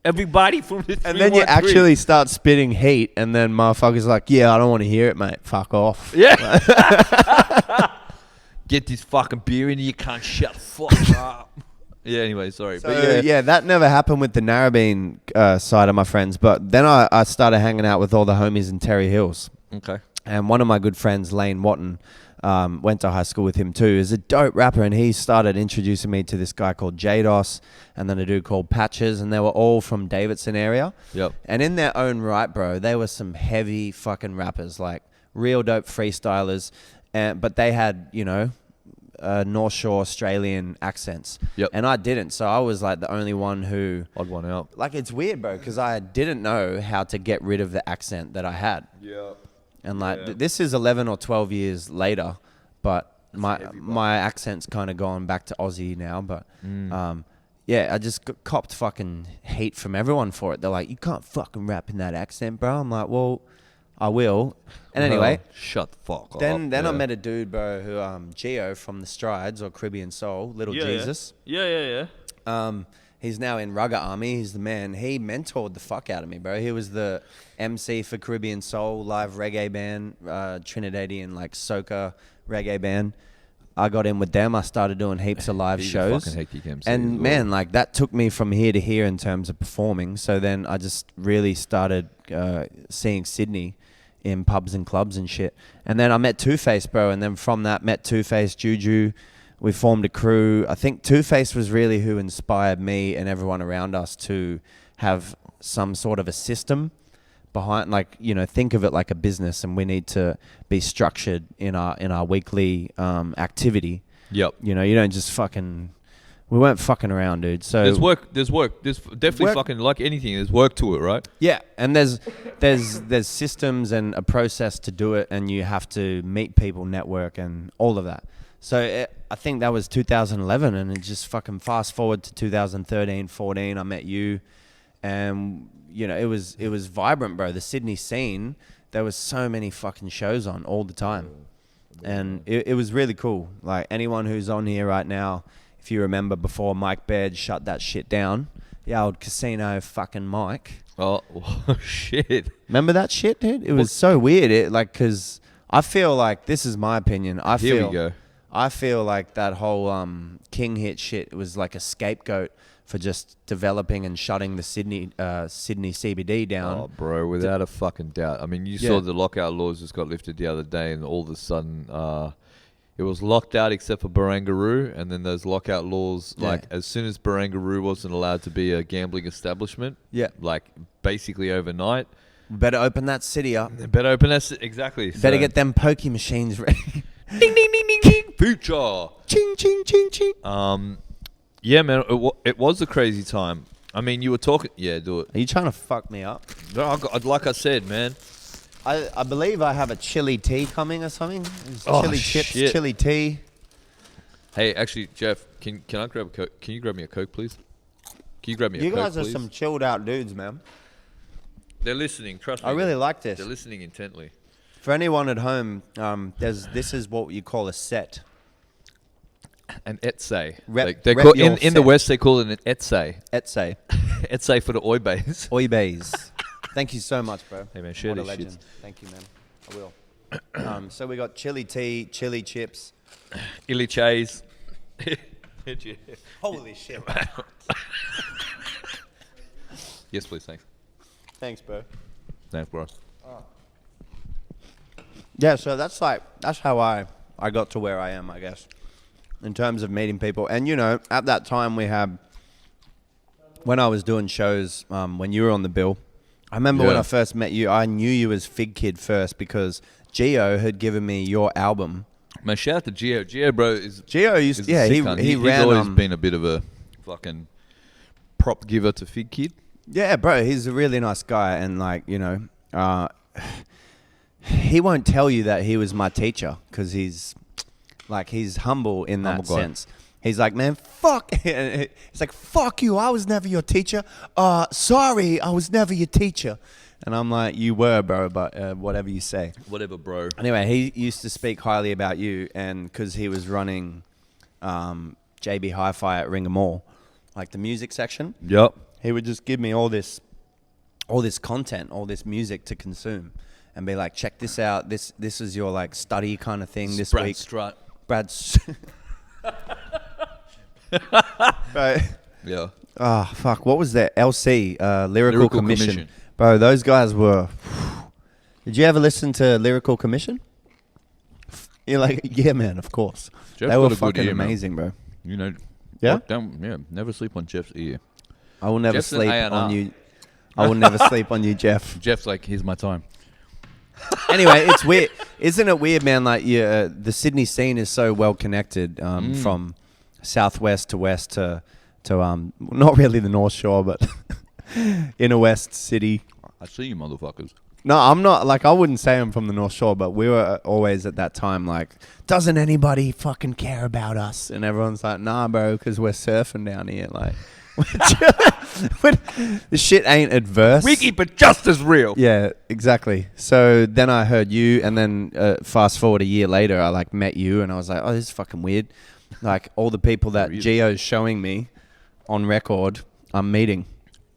A: everybody from the 313.
B: And then you actually start spitting heat, and then motherfuckers like, "Yeah, I don't want to hear it, mate. Fuck off."
A: Yeah. Get this fucking beer in here, you can't shut the fuck up. Yeah, anyway, sorry.
B: So,
A: but
B: yeah, that never happened with the Narrabeen side of my friends. But then I started hanging out with all the homies in Terry Hills.
A: Okay.
B: And one of my good friends, Lane Watton, went to high school with him too. Is a dope rapper, and he started introducing me to this guy called Jados, and then a dude called Patches, and they were all from Davidson area.
A: Yep.
B: And in their own right, bro, they were some heavy fucking rappers, like real dope freestylers. But they had, North Shore Australian accents.
A: Yep.
B: And I didn't. So I was like the only one who...
A: Odd one out.
B: Like, it's weird, bro, because I didn't know how to get rid of the accent that I had.
A: Yeah.
B: And like, this is 11 or 12 years later, but my accent's kind of gone back to Aussie now. But I just copped fucking hate from everyone for it. They're like, "You can't fucking rap in that accent, bro." I'm like, well... I will. And anyway,
A: shut the fuck up.
B: Then I met a dude, bro, who Gio from the Strides or Caribbean Soul, Little Jesus.
A: Yeah.
B: He's now in Rugger Army. He's the man. He mentored the fuck out of me, bro. He was the MC for Caribbean Soul, live reggae band, Trinidadian like soca reggae band. I got in with them. I started doing heaps of live shows.
A: Fucking hectic MC
B: and man, like that took me from here to here in terms of performing. So then I just really started seeing Sydney in pubs and clubs and shit. And then I met Two Face, bro. And then from that, met Two Face, Juju. We formed a crew. I think Two Face was really who inspired me and everyone around us to have some sort of a system behind, like, think of it like a business, and we need to be structured in our weekly activity. Yep. You don't just fucking... We weren't fucking around, dude. So
A: there's work. There's definitely fucking, like anything, there's work to it, right?
B: Yeah, and there's systems and a process to do it, and you have to meet people, network, and all of that. So I think that was 2011, and it just fucking fast forward to 2013, 14. I met you, and it was vibrant, bro. The Sydney scene, there was so many fucking shows on all the time. And it was really cool. Like, anyone who's on here right now, if you remember before Mike Baird shut that shit down, the old casino fucking Mike.
A: Oh, shit.
B: Remember that shit, dude? It was so weird. Because I feel like, this is my opinion.
A: Here we go.
B: I feel like that whole King Hit shit was like a scapegoat for just developing and shutting the Sydney CBD down.
A: Oh, bro, without a fucking doubt. I mean, you saw the lockout laws just got lifted the other day, and all of a sudden, it was locked out except for Barangaroo, and then those lockout laws, like, as soon as Barangaroo wasn't allowed to be a gambling establishment, like, basically overnight.
B: Better open that city up.
A: Better open that exactly.
B: Better get them pokey machines ready.
A: Ding, ding, ding, ding, ding. Future.
B: Ching, ching, ching, ching.
A: Yeah, man, it was a crazy time. I mean, you were talking... Yeah, do it.
B: Are you trying to fuck me up?
A: No, like I said, man.
B: I believe I have a chili tea coming or something. Chili chips,
A: shit.
B: chili tea.
A: Hey, actually, Jeff, can I grab a Coke? Can you grab me a Coke, please? Can you grab me a Coke, please?
B: You guys are some chilled out dudes, man.
A: They're listening, trust me.
B: I really like this.
A: They're listening intently.
B: For anyone at home, this is what you call a set.
A: An etsay.
B: Rep
A: call,
B: your
A: in the West, they call it an etsay.
B: Etsay.
A: Etsay for the oibays.
B: Oibays. Thank you so much, bro.
A: Hey, man, share
B: what a
A: these
B: legend.
A: shits.
B: Thank you, man. I will. So we got chili tea, chili chips.
A: Illy Chase.
B: Holy shit.
A: Yes, please, thanks.
B: Thanks, bro.
A: Thanks, bro.
B: Yeah, so that's how I got to where I am, I guess, in terms of meeting people. And, you know, at that time when I was doing shows, when you were on the bill, I remember when I first met you, I knew you as Fig Kid first because Gio had given me your album.
A: Man, shout out to Gio. Gio, bro, is...
B: Gio used... Yeah, he ran...
A: He's always been a bit of a fucking prop giver to Fig Kid.
B: Yeah, bro, he's a really nice guy. And, like, you know... he won't tell you that he was my teacher because he's humble in that sense. He's like, man, fuck. He's like, fuck you. I was never your teacher. Sorry, I was never your teacher. And I'm like, you were, bro, but whatever you say.
A: Whatever, bro.
B: Anyway, he used to speak highly about you, and because he was running JB Hi-Fi at Ringa Mall, like the music section.
A: Yep.
B: He would just give me all this content, all this music to consume. And be like, check this out. This is your like study kind of thing this
A: Brad
B: week.
A: Strut.
B: Right.
A: Yeah.
B: Oh, fuck. What was that? LC, Lyrical Commission. Bro, those guys were... Did you ever listen to Lyrical Commission? You're like, yeah, man, of course.
A: Jeff's
B: they were
A: got a good
B: fucking
A: ear,
B: amazing, bro.
A: You know...
B: Yeah?
A: Never sleep on Jeff's ear.
B: I will never
A: Jeff's
B: sleep
A: an
B: on you. I will never sleep on you, Jeff.
A: Jeff's like, here's my time.
B: Anyway, it's weird. Isn't it weird, man? Like, the Sydney scene is so well connected from southwest to west to not really the North Shore, but inner west city.
A: I see you motherfuckers.
B: No, I'm not. Like, I wouldn't say I'm from the North Shore, but we were always at that time like, doesn't anybody fucking care about us? And everyone's like, nah, bro, because we're surfing down here. Like, the shit ain't adverse.
A: Wiki, but just as real.
B: Yeah, exactly. So then I heard you, and then fast forward a year later, I like met you, and I was like, oh, this is fucking weird. Like, all the people that Gio's showing me on record, I'm meeting.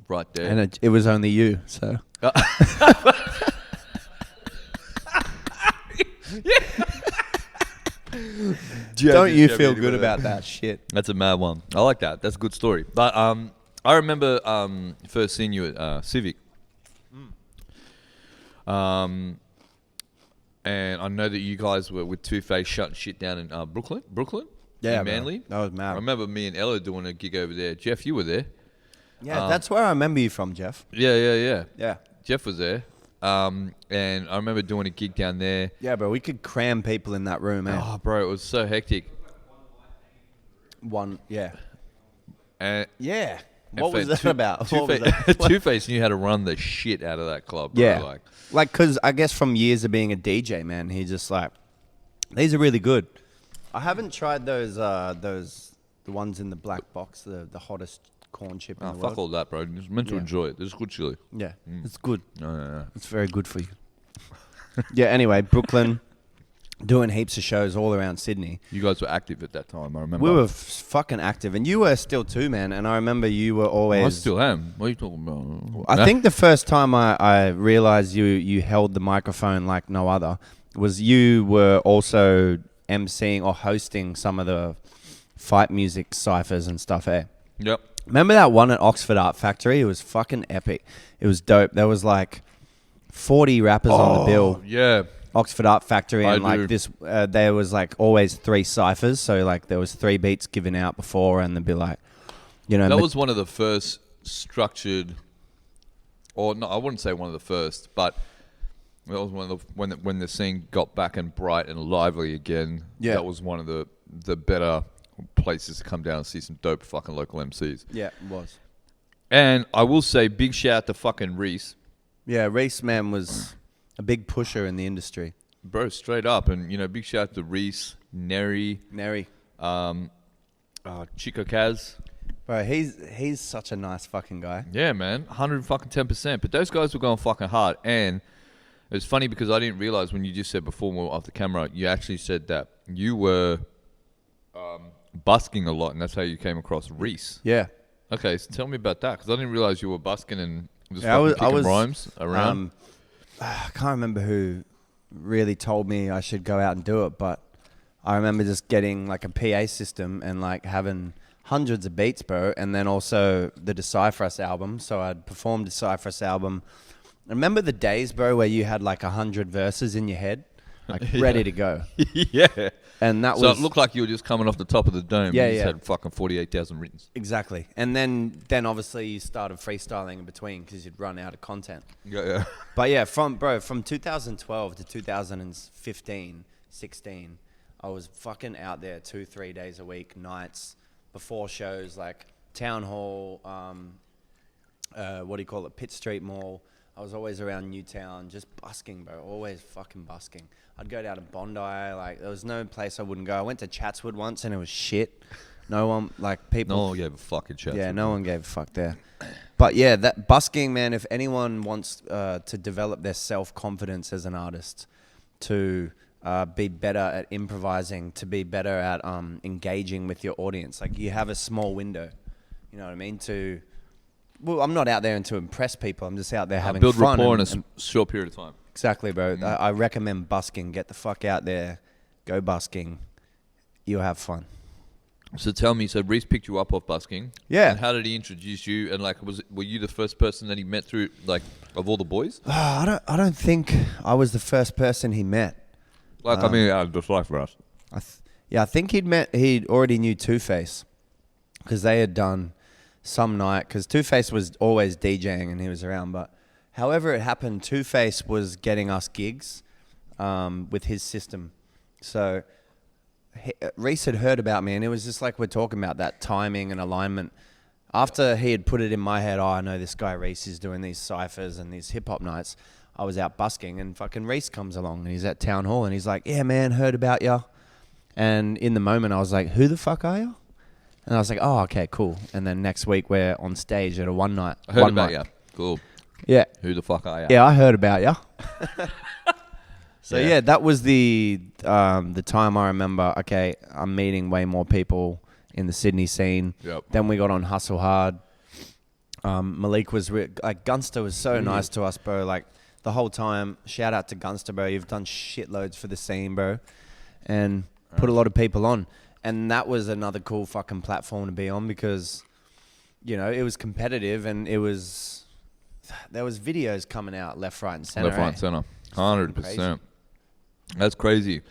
A: Right there.
B: And it was only you, so. Don't you feel good about that shit?
A: That's a mad one. I like that. That's a good story. But I remember first seeing you at Civic. And I know that you guys were with Two-Face shutting shit down in Brooklyn?
B: Yeah,
A: in Manly?
B: That was mad.
A: I remember me and Ella doing a gig over there. Jeff, you were there.
B: Yeah, that's where I remember you from, Jeff.
A: Yeah.
B: Yeah.
A: Jeff was there. And I remember doing a gig down there.
B: Yeah, bro, we could cram people in that room, man.
A: Oh, bro, it was so hectic.
B: Yeah.
A: Yeah.
B: What was that about?
A: Two-Face knew how to run the shit out of that club, bro.
B: Yeah. Like, because I guess from years of being a DJ, man, he just like, these are really good. I haven't tried the ones in the black box, the hottest corn chip in the world.
A: Fuck all that, bro. Just meant to enjoy it. This is good chili.
B: Yeah, it's good.
A: No.
B: It's very good for you. Yeah, anyway, Brooklyn. doing heaps of shows all around Sydney.
A: You guys were active at that time, I remember.
B: We were fucking active, and you were still too, man. And I remember you were always.
A: I still am. What are you talking about?
B: I think the first time I realized you held the microphone like no other was you were also emceeing or hosting some of the fight music ciphers and stuff, eh?
A: Yep.
B: Remember that one at Oxford Art Factory? It was fucking epic. It was dope. There was like 40 rappers on the bill.
A: Yeah.
B: Oxford Art Factory, and
A: I
B: like
A: do.
B: this, there was like always 3 ciphers. So like there was 3 beats given out before, and they'd be like, you know,
A: That was one of the first structured, or no, I wouldn't say one of the first, but that was one of the when the scene got back and bright and lively again.
B: Yeah.
A: That was one of the better places to come down and see some dope fucking local MCs.
B: yeah, it was.
A: And I will say, big shout out to fucking Reese,
B: Yeah, Reese man was a big pusher in the industry.
A: bro, straight up. And you know, big shout out to Reese, Neri,
B: Neri.
A: Chico Kaz.
B: Bro, he's such a nice fucking guy.
A: Yeah, man, 110%. But those guys were going fucking hard, and it was funny because I didn't realize when you just said before we were off the camera, you actually said that you were busking a lot, and that's how you came across Reese.
B: Yeah.
A: Okay, so tell me about that, because I didn't realize you were busking and just
B: Yeah, I
A: fucking
B: was-
A: kicking rhymes around.
B: I can't remember who really told me I should go out and do it, but I remember just getting like a PA system and like having hundreds of beats, bro, and then also the Decipher Us album. So I'd perform Decipher Us album. Remember the days, bro, where you had like 100 verses in your head, like ready to go,
A: Yeah.
B: and that
A: So
B: was
A: it looked like you were just coming off the top of the dome.
B: Yeah,
A: You just
B: yeah.
A: had fucking 48,000 written.
B: exactly. And then obviously you started freestyling in between because you'd run out of content.
A: Yeah.
B: But yeah, from 2012 to 2015, 16, I was fucking out there 2-3 days a week, nights, before shows, like Town Hall, Pitt Street Mall. I was always around Newtown, just busking, bro, always fucking busking. I'd go down to Bondi, like there was no place I wouldn't go. I went to Chatswood once and it was shit. No one, like people...
A: No one gave a fucking shit.
B: Yeah, no one gave a fuck there. But yeah, that busking, man, if anyone wants to develop their self-confidence as an artist, to be better at improvising, to be better at engaging with your audience, like you have a small window, you know what I mean, well, I'm not out there to impress people. I'm just out there having
A: build
B: fun.
A: rapport in a short period of time.
B: Exactly, bro. I recommend busking. Get the fuck out there. Go busking. You'll have fun.
A: So tell me, so Reese picked you up off busking.
B: Yeah.
A: And how did he introduce you? And like, were you the first person that he met through, like, of all the boys?
B: I don't think I was the first person he met.
A: Like, I mean, just like for us.
B: I think he'd already knew Two-Face because they had done some night, because Two-Face was always DJing and he was around, but however it happened, Two-Face was getting us gigs with his system. So Reese had heard about me, and it was just like we're talking about that timing and alignment. After he had put it in my head, I know this guy Reese is doing these ciphers and these hip-hop nights, I was out busking, and fucking Reese comes along and he's at Town Hall and he's like, yeah, man, heard about ya. And in the moment I was like, who the fuck are you? And I was like, oh, okay, cool. And then next week we're on stage at a one night.
A: I heard about you. Cool.
B: Yeah.
A: Who the fuck are you?
B: Yeah, I heard about ya. So yeah, that was the time I remember, okay, I'm meeting way more people in the Sydney scene.
A: Yep.
B: Then we got on Hustle Hard. Malik was, like, Gunster was so nice to us, bro. Like, the whole time, shout out to Gunster, bro. You've done shitloads for the scene, bro. And put a lot of people on. And that was another cool fucking platform to be on because, you know, it was competitive and there was videos coming out left, right, and center.
A: Left, right, and center. 100%. That's crazy.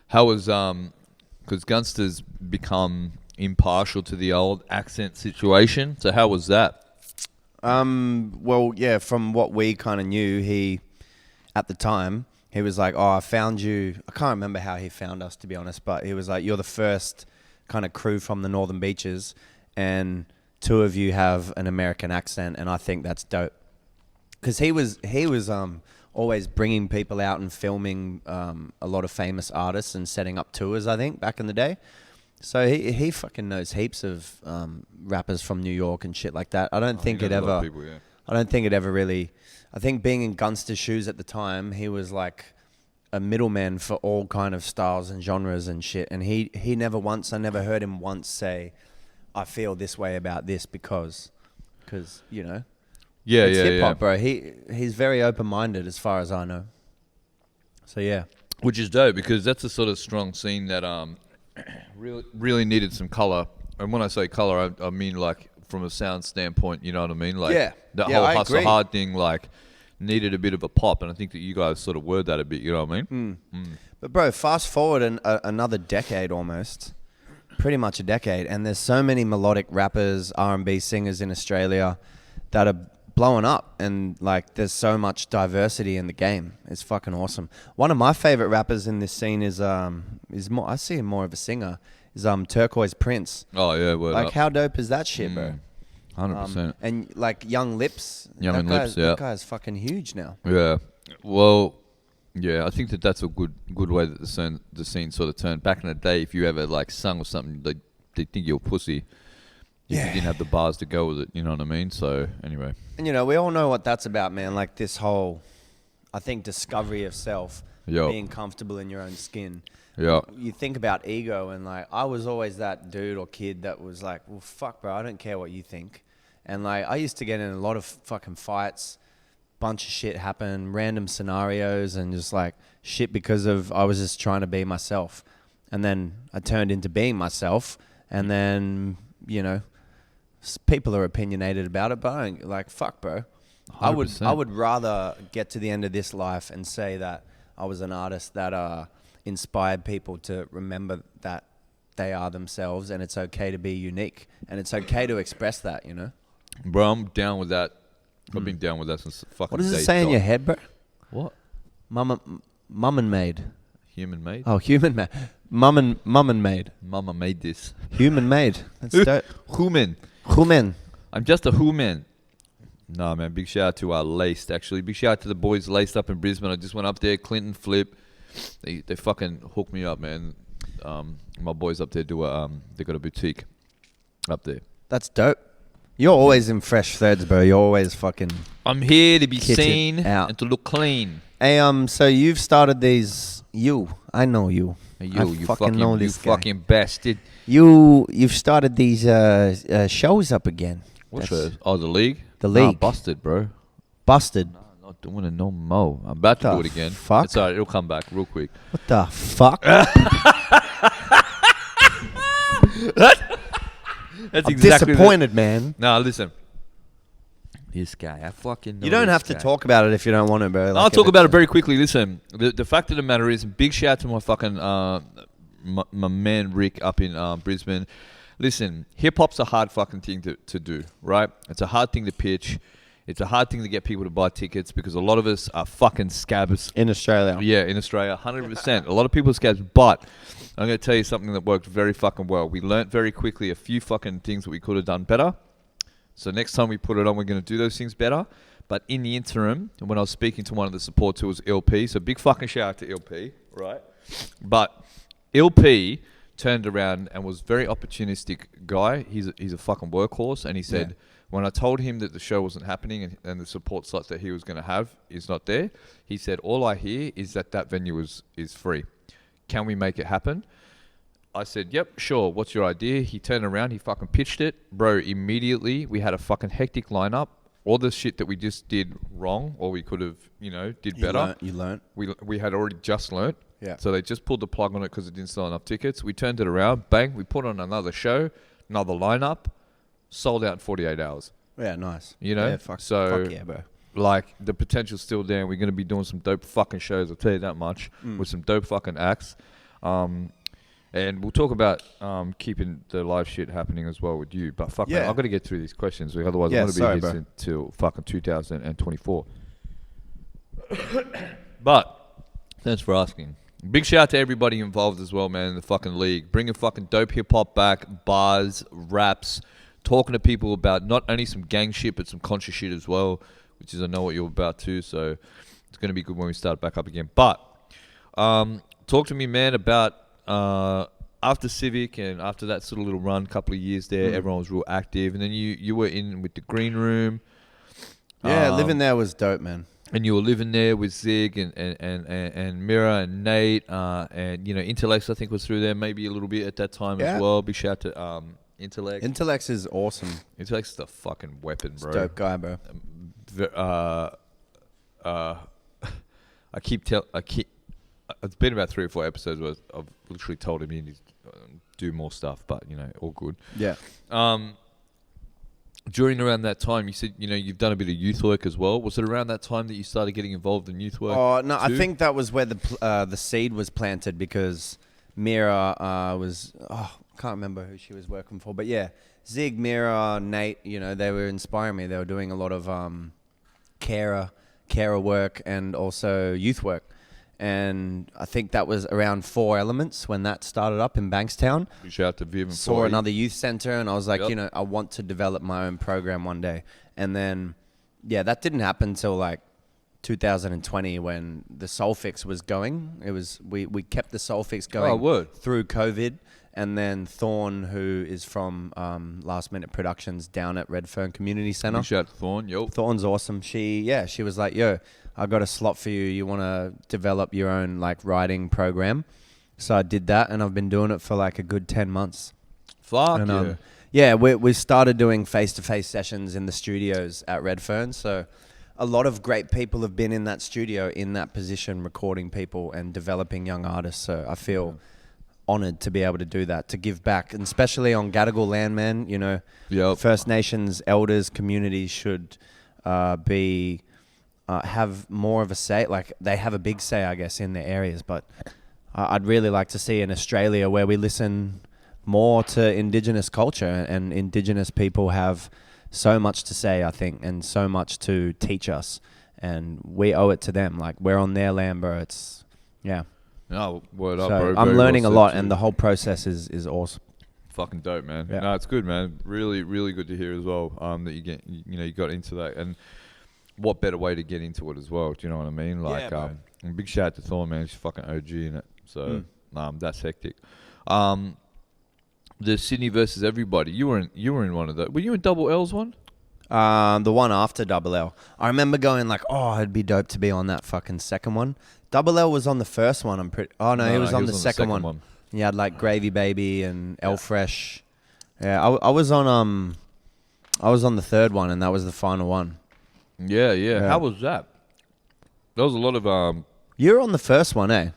A: How was, because Gunster's become impartial to the old accent situation. So how was that?
B: Well, yeah, from what we kind of knew, at the time, he was like, oh, I found you. I can't remember how he found us, to be honest, but he was like, you're the first kind of crew from the Northern Beaches, and 2 of you have an American accent, and I think that's dope. Because he was always bringing people out and filming a lot of famous artists and setting up tours, I think, back in the day. So he fucking knows heaps of rappers from New York and shit like that. I don't think it ever...
A: People, yeah.
B: I don't think it ever really... I think being in Gunster's shoes at the time, he was like a middleman for all kind of styles and genres and shit. And I never heard him once say, I feel this way about this because you know, it's hip hop, bro. He's very open minded as far as I know. So yeah,
A: which is dope because that's a sort of strong scene that really needed some color. And when I say color, I mean like from a sound standpoint. You know what I mean? Like the whole hustle hard thing, like needed a bit of a pop. And I think that you guys sort of word that a bit. You know what I mean?
B: But bro, fast forward another decade almost. Pretty much a decade, and there's so many melodic rappers, R&B singers in Australia that are blowing up, and like there's so much diversity in the game. It's fucking awesome. One of my favorite rappers in this scene is more, I see him more of a singer, is Turquoise Prince.
A: Oh yeah, word
B: like
A: up.
B: How dope is that shit, bro?
A: 100%.
B: And like Young Lips,
A: Lips,
B: that guy's fucking huge now.
A: Yeah, well. Yeah, I think that's a good way that the scene sort of turned. Back in the day, if you ever like sung or something, they think you're a pussy if you didn't have the bars to go with it. You know what I mean? So anyway,
B: and you know we all know what that's about, man. Like this whole, I think, discovery of self, being comfortable in your own skin.
A: Yeah.
B: You think about ego, and like I was always that dude or kid that was like, well, fuck, bro, I don't care what you think. And like I used to get in a lot of fucking fights. Bunch of shit happen, random scenarios, and just like shit because of I was just trying to be myself, and then I turned into being myself, and then you know people are opinionated about it, but I don't, like fuck, bro.
A: 100%.
B: I would rather get to the end of this life and say that I was an artist that inspired people to remember that they are themselves, and it's okay to be unique, and it's okay to express that, you know.
A: Bro, I'm down with that. I've been down with that since fucking.
B: What does it say in your head, bro?
A: What?
B: Mum and maid.
A: Human made.
B: Oh, human made. Mum and maid.
A: Mama made this.
B: Human made. That's dope.
A: Human.
B: Human.
A: I'm just a human. Nah, man. Big shout out to Laced. Actually, big shout out to the boys Laced up in Brisbane. I just went up there. Clinton, Flip. They fucking hooked me up, man. My boys up there they got a boutique up there.
B: That's dope. You're always in fresh threads, bro. You're always fucking.
A: I'm here to be
B: kitted
A: seen
B: out.
A: and to look clean.
B: Hey, so you've started these. I know you.
A: You fucking bastard.
B: You've started these shows up again.
A: What shows? Oh, the league.
B: The league.
A: Nah, busted, bro.
B: Busted.
A: Nah, not doing it no more. I'm about to do it again.
B: Fuck.
A: It's alright. It'll come back real quick.
B: What the fuck?
A: That's
B: I'm
A: exactly
B: disappointed, man.
A: No, listen. This guy, I fucking know.
B: You don't have to talk about it if you don't want to, bro. Like
A: I'll talk about it very quickly. Listen, the fact of the matter is, big shout out to my fucking my man Rick up in Brisbane. Listen, hip hop's a hard fucking thing to do, right? It's a hard thing to pitch. It's a hard thing to get people to buy tickets because a lot of us are fucking scabs.
B: In Australia.
A: Yeah, in Australia, 100%. A lot of people are scabs, but I'm going to tell you something that worked very fucking well. We learnt very quickly a few fucking things that we could have done better. So next time we put it on, we're going to do those things better. But in the interim, when I was speaking to one of the supporters, it was LP. So big fucking shout out to LP, right? But LP turned around and was very opportunistic guy. He's a fucking workhorse. And he said, when I told him that the show wasn't happening and the support slots that he was going to have is not there, he said, all I hear is that venue is free. Can we make it happen? I said, yep, sure. What's your idea? He turned around. He fucking pitched it. Bro, immediately we had a fucking hectic lineup. All the shit that we just did wrong or we could have, did better.
B: You learnt.
A: We had already just learnt.
B: Yeah.
A: So they just pulled the plug on it because it didn't sell enough tickets. We turned it around. Bang. We put on another show, another lineup. Sold out in 48 hours.
B: Yeah, nice.
A: Yeah,
B: fuck yeah, bro.
A: Like, the potential's still there. We're going to be doing some dope fucking shows, I'll tell you that much, with some dope fucking acts. And we'll talk about keeping the live shit happening as well with you. But fuck, man, I've got to get through these questions. Otherwise, I'm going to be here until fucking 2024. But, thanks for asking. Big shout out to everybody involved as well, man, in the fucking league. Bringing fucking dope hip-hop back, bars, raps, talking to people about not only some gang shit, but some conscious shit as well, which is I know what you're about too, so it's going to be good when we start back up again. But talk to me, man, about after Civic and after that sort of little run, couple of years there, everyone was real active, and then you were in with the Green Room.
B: Yeah, living there was dope, man.
A: And you were living there with Zig and Mira and Nate and Intellex I think was through there maybe a little bit at that time as well. Big shout to Intellect.
B: Intellex is awesome.
A: Intellex is the fucking weapon, bro.
B: Dope guy, bro.
A: I keep it's been about 3 or 4 episodes where I've literally told him he needs to do more stuff, but all good.
B: Yeah.
A: During around that time, you said you've done a bit of youth work as well. Was it around that time that you started getting involved in youth work?
B: Oh no,
A: too?
B: I think that was where the seed was planted because Mira was can't remember who she was working for, but yeah, Zig, Mira, Nate, they were inspiring me. They were doing a lot of carer work and also youth work. And I think that was around 4 Elements when that started up in Bankstown.
A: Big shout out to Viv and
B: Saw
A: Florey.
B: another youth center and I was like,
A: Yep.
B: I want to develop my own program one day. And then, that didn't happen until like 2020 when the Soul Fix was going. It was we kept the Soul Fix going through COVID. And then Thorn, who is from Last Minute Productions down at Redfern Community Center.
A: Big shout out to Thorn,
B: Thorn's awesome. She was like, yo, I got a slot for you. You want to develop your own like writing program? So I did that and I've been doing it for like a good 10 months.
A: Fuck
B: and, we started doing face-to-face sessions in the studios at Redfern. So a lot of great people have been in that studio in that position, recording people and developing young artists. So I feel honored to be able to do that, to give back, and especially on Gadigal land, man. First Nations elders, communities should have more of a say. Like they have a big say, I guess, in their areas. But I'd really like to see in Australia where we listen more to Indigenous culture, and Indigenous people have so much to say, I think, and so much to teach us, and we owe it to them. Like we're on their land, bro.
A: No, word
B: so
A: up, bro.
B: I'm
A: Very
B: learning
A: well
B: a lot,
A: said,
B: and the whole process is awesome.
A: Fucking dope, man.
B: Yeah.
A: No, it's good, man. Really, really good to hear as well. That you got into that, and what better way to get into it as well? Do you know what I mean? Like, and big shout out to Thorn, man. She's fucking OG in it. So, that's hectic. The Sydney versus Everybody. You were in one of those. Were you in Double L's one?
B: The one after Double L. I remember going like, oh, it'd be dope to be on that fucking second one. Double L was on the first one. He was on the second one. He had like Gravy Baby and El Fresh. Yeah, I was on the third one, and that was the final one.
A: Yeah. How was that? There was a lot of
B: You were on the first one, eh?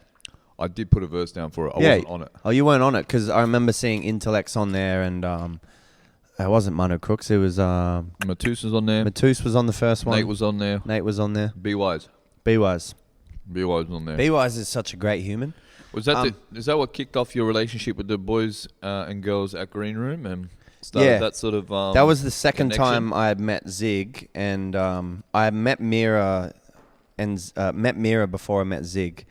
A: I did put a verse down for it. I wasn't on it.
B: Oh, you weren't on it because I remember seeing Intellects on there, and it wasn't Mano Crooks. It was
A: Matus was on there.
B: Matus was on the first one.
A: Nate was on there.
B: B Wise.
A: B Wise was on there.
B: B Wise is such a great human.
A: Was that is that what kicked off your relationship with the boys and girls at Green Room and started that sort of
B: that was the second
A: connection?
B: time I had met Zig, and I met Mira before I met Zig,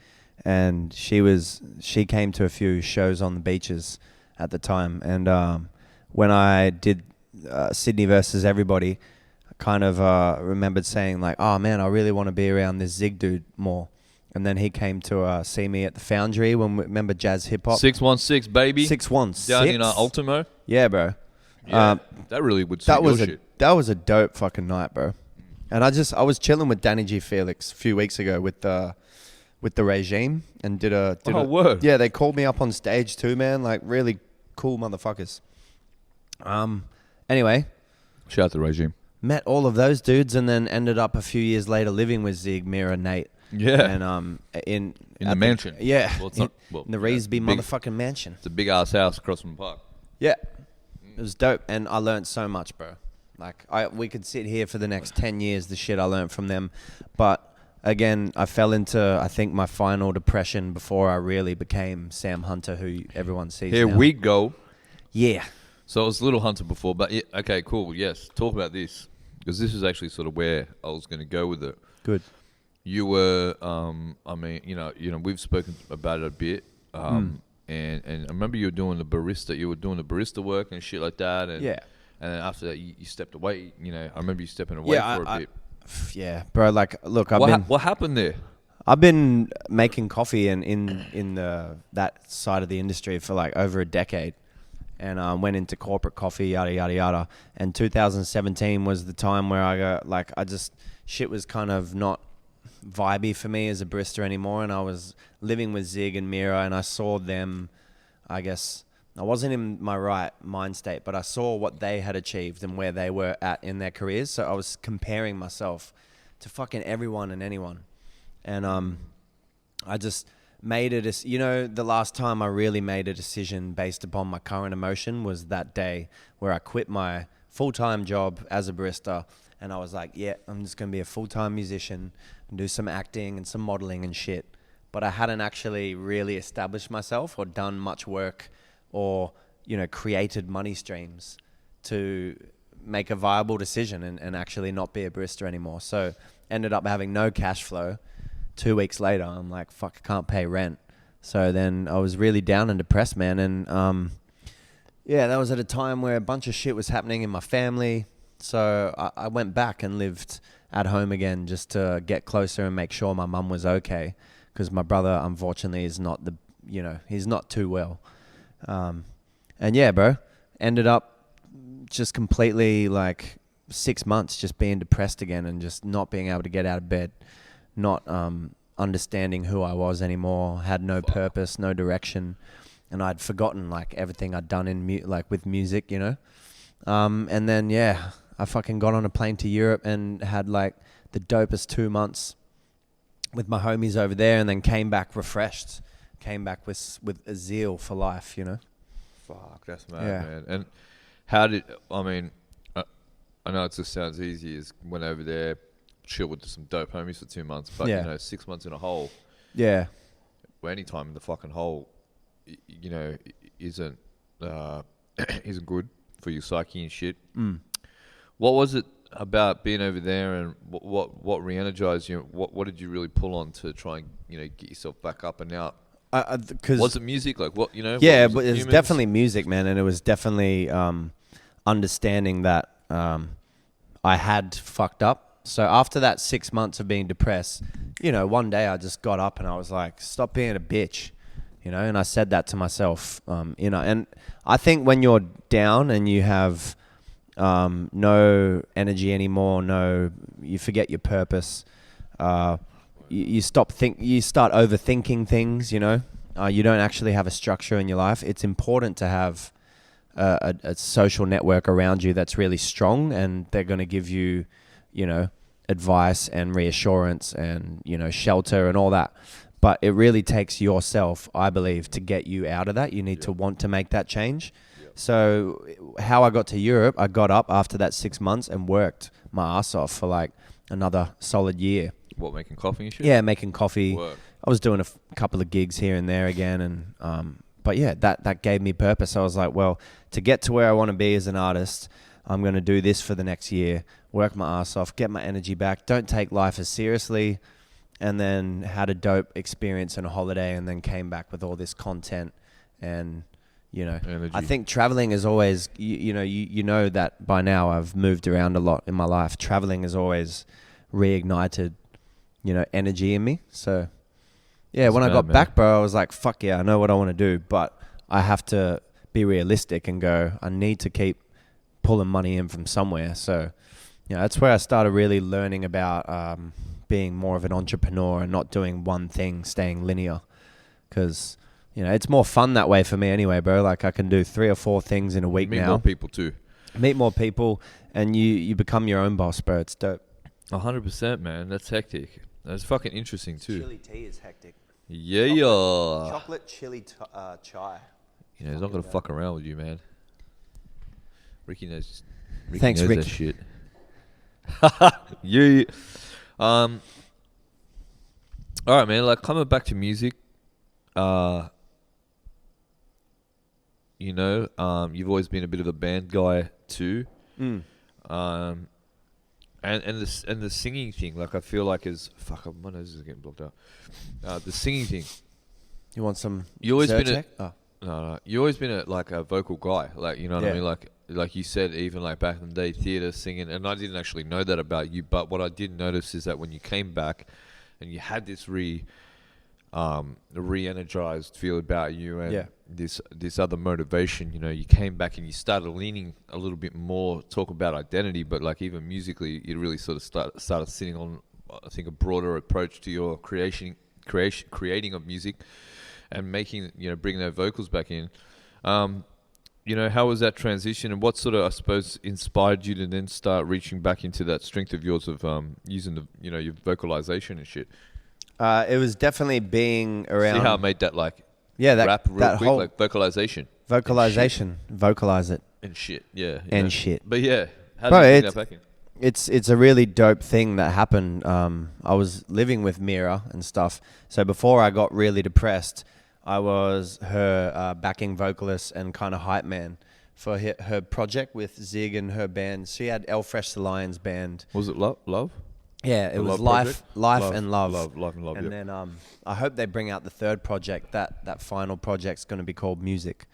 B: and she came to a few shows on the beaches at the time, and when I did Sydney versus Everybody, I kind of remembered saying like, oh man, I really want to be around this Zig dude more. And then he came to see me at the Foundry when we remember Jazz Hip Hop.
A: 616, baby.
B: 616.
A: Down in Ultimo.
B: Yeah, bro.
A: Yeah, that really would suit your shit.
B: That was a dope fucking night, bro. And I was chilling with Danny G Felix a few weeks ago with the regime and did a
A: word.
B: Yeah, they called me up on stage too, man. Like really cool motherfuckers. Anyway,
A: shout out to the regime.
B: Met all of those dudes and then ended up a few years later living with Zig, Mira, Nate.
A: Yeah.
B: And in
A: the mansion.
B: Yeah.
A: Well, it's not,
B: in the Reesby motherfucking mansion.
A: It's a big ass house across from the park.
B: Yeah. It was dope, and I learned so much, bro. Like we could sit here for the next 10 years, the shit I learned from them. But again, I fell into, I think, my final depression before I really became Sam Hunter, who everyone sees
A: Here
B: now.
A: we go.
B: Yeah.
A: So I was Little Hunter before, but okay, cool. Yes, talk about this, because this is actually sort of where I was going to go with it.
B: Good.
A: You were, I mean, we've spoken about it a bit, and I remember you were doing the barista work and shit like that, and
B: yeah.
A: And then after that, you stepped away. I remember you stepping away for a bit.
B: Yeah, bro. Like, look,
A: what happened there?
B: I've been making coffee in that side of the industry for like over a decade, and went into corporate coffee, yada yada yada. And 2017 was the time where shit was kind of not vibey for me as a barista anymore. And I was living with Zig and Mira, and I saw them, I guess, I wasn't in my right mind state, but I saw what they had achieved and where they were at in their careers. So I was comparing myself to fucking everyone and anyone. And I just made it, the last time I really made a decision based upon my current emotion was that day where I quit my full-time job as a barista. And I was like, yeah, I'm just going to be a full-time musician and do some acting and some modeling and shit. But I hadn't actually really established myself or done much work or, created money streams to make a viable decision and actually not be a barista anymore. So ended up having no cash flow. 2 weeks later, I'm like, fuck, I can't pay rent. So then I was really down and depressed, man. And that was at a time where a bunch of shit was happening in my family. So I went back and lived at home again just to get closer and make sure my mum was okay. Because my brother, unfortunately, is not he's not too well. And yeah, bro, ended up just completely 6 months just being depressed again and just not being able to get out of bed, not understanding who I was anymore, had no purpose, no direction. And I'd forgotten everything I'd done in with music, And then, I fucking got on a plane to Europe and had the dopest 2 months with my homies over there, and then came back refreshed, came back with a zeal for life,
A: Fuck, that's mad, man. And how did, I know it just sounds easy as went over there, chill with some dope homies for 2 months, but 6 months in a hole.
B: Yeah.
A: Well, any time in the fucking hole, isn't isn't good for your psyche and shit. What was it about being over there, and what re-energized you? What did you really pull on to try and get yourself back up and out?
B: Cause
A: was it music?
B: Yeah, but it's definitely music, man, and it was definitely understanding that I had fucked up. So after that 6 months of being depressed, one day I just got up and I was like, stop being a bitch, and I said that to myself, and I think when you're down and you have no energy anymore, you forget your purpose, you start overthinking things, you don't actually have a structure in your life. It's important to have a social network around you that's really strong, and they're going to give you, advice and reassurance and, shelter and all that. But it really takes yourself, I believe, to get you out of that. You need to want to make that change. So how I got to Europe, I got up after that 6 months and worked my ass off for another solid year.
A: What, making coffee and shit?
B: Yeah, making coffee.
A: Work.
B: I was doing a couple of gigs here and there again. And but yeah, that gave me purpose. I was like, well, to get to where I want to be as an artist, I'm going to do this for the next year, work my ass off, get my energy back, don't take life as seriously, and then had a dope experience and a holiday, and then came back with all this content. And energy. I think traveling is always, you know that by now I've moved around a lot in my life. Traveling has always reignited, energy in me. So yeah, when I got back, bro, I was like, fuck yeah, I know what I want to do, but I have to be realistic and go, I need to keep pulling money in from somewhere. So that's where I started really learning about being more of an entrepreneur and not doing one thing, staying linear. Because it's more fun that way for me anyway, bro. I can do 3 or 4 things in a week now.
A: Meet more people too.
B: Meet more people, and you become your own boss, bro. It's dope.
A: 100%, man. That's hectic. That's fucking interesting too.
B: Chili tea is hectic.
A: Yeah.
B: Chocolate chili chai.
A: He's not gonna fuck around with you, man. Ricky knows.
B: Thanks,
A: knows
B: Rick.
A: That shit. Yeah. All right, man. Coming back to music. You've always been a bit of a band guy too. And the singing thing, I feel like is my nose is getting blocked out. The singing thing.
B: You want some?
A: You always been
B: Zyrtec?
A: No. You always been a vocal guy, you know what I mean, like you said, even back in the day, theater, singing, and I didn't actually know that about you. But what I did notice is that when you came back, and you had this re-energized feel about you, and this other motivation, you came back and you started leaning a little bit more, talk about identity, but even musically, you really sort of started sitting I think, a broader approach to your creating of music, and making, bringing those vocals back in. How was that transition, and what sort of, I suppose, inspired you to then start reaching back into that strength of yours of using the, your vocalization and shit?
B: It was definitely being around.
A: See how I made that like
B: that
A: rap real
B: that
A: quick,
B: whole
A: like vocalization,
B: vocalize it,
A: and shit, yeah.
B: and shit.
A: But yeah, how
B: Bro,
A: did you bring that back in?
B: It's a really dope thing that happened. I was living with Mira and stuff. So before I got really depressed, I was her backing vocalist and kind of hype man for her project with Zig and her band. She had El Fresh the Lion's band.
A: Was it Love?
B: Yeah, it was
A: Love
B: Life and Love.
A: Life and Love.
B: And then I hope they bring out the third project. That final project's going to be called Music,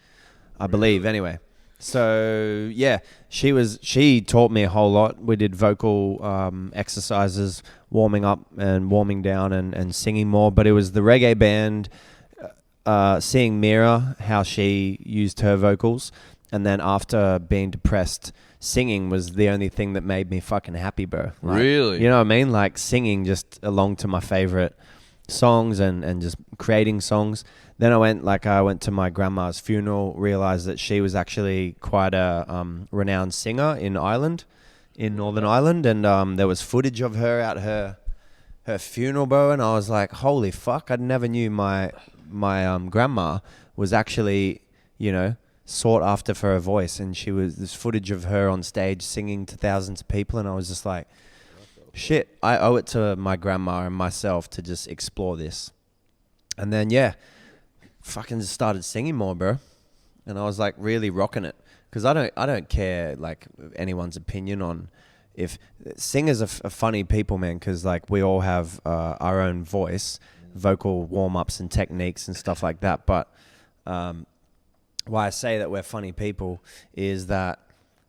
B: I believe. Anyway, so yeah, she taught me a whole lot. We did vocal exercises, warming up and warming down, and singing more. But it was the reggae band, seeing Mira, how she used her vocals, and then after being depressed, singing was the only thing that made me fucking happy, bro. Like,
A: really?
B: You know what I mean? Like singing just along to my favorite songs and just creating songs. Then I went to my grandma's funeral, realized that she was actually quite a renowned singer in Ireland, in Northern Ireland. And there was footage of her at her funeral, bro. And I was like, holy fuck, I never knew my grandma was actually, sought after for her voice, and there's footage of her on stage singing to thousands of people, and I was just like, shit, I owe it to my grandma and myself to just explore this. And then fucking just started singing more, bro, and I was like really rocking it, because I don't care like anyone's opinion on, if singers are funny people, man, because like we all have our own voice, vocal warm-ups and techniques and stuff like that, but why I say that we're funny people is that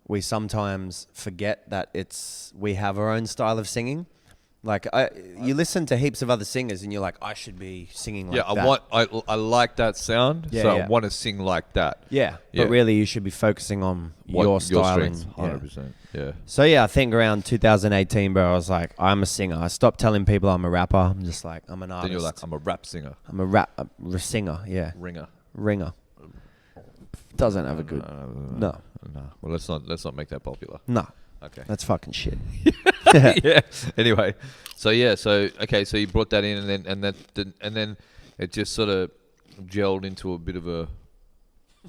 B: we sometimes forget that we have our own style of singing. Like you listen to heaps of other singers and you're like, I should be singing like that.
A: I like that sound, I want to sing like that.
B: Yeah, but really you should be focusing on your style.
A: Your strengths, 100%. Yeah.
B: So yeah, I think around 2018, bro, I was like, I'm a singer. I stopped telling people I'm a rapper. I'm just like, I'm an artist.
A: Then you're like, I'm a rap singer.
B: I'm a singer, yeah. Ringer. Doesn't have a good. No.
A: Well, let's not make that popular.
B: No.
A: Okay.
B: That's fucking shit.
A: Yeah. Anyway, so you brought that in, and then it just sort of gelled into a bit of a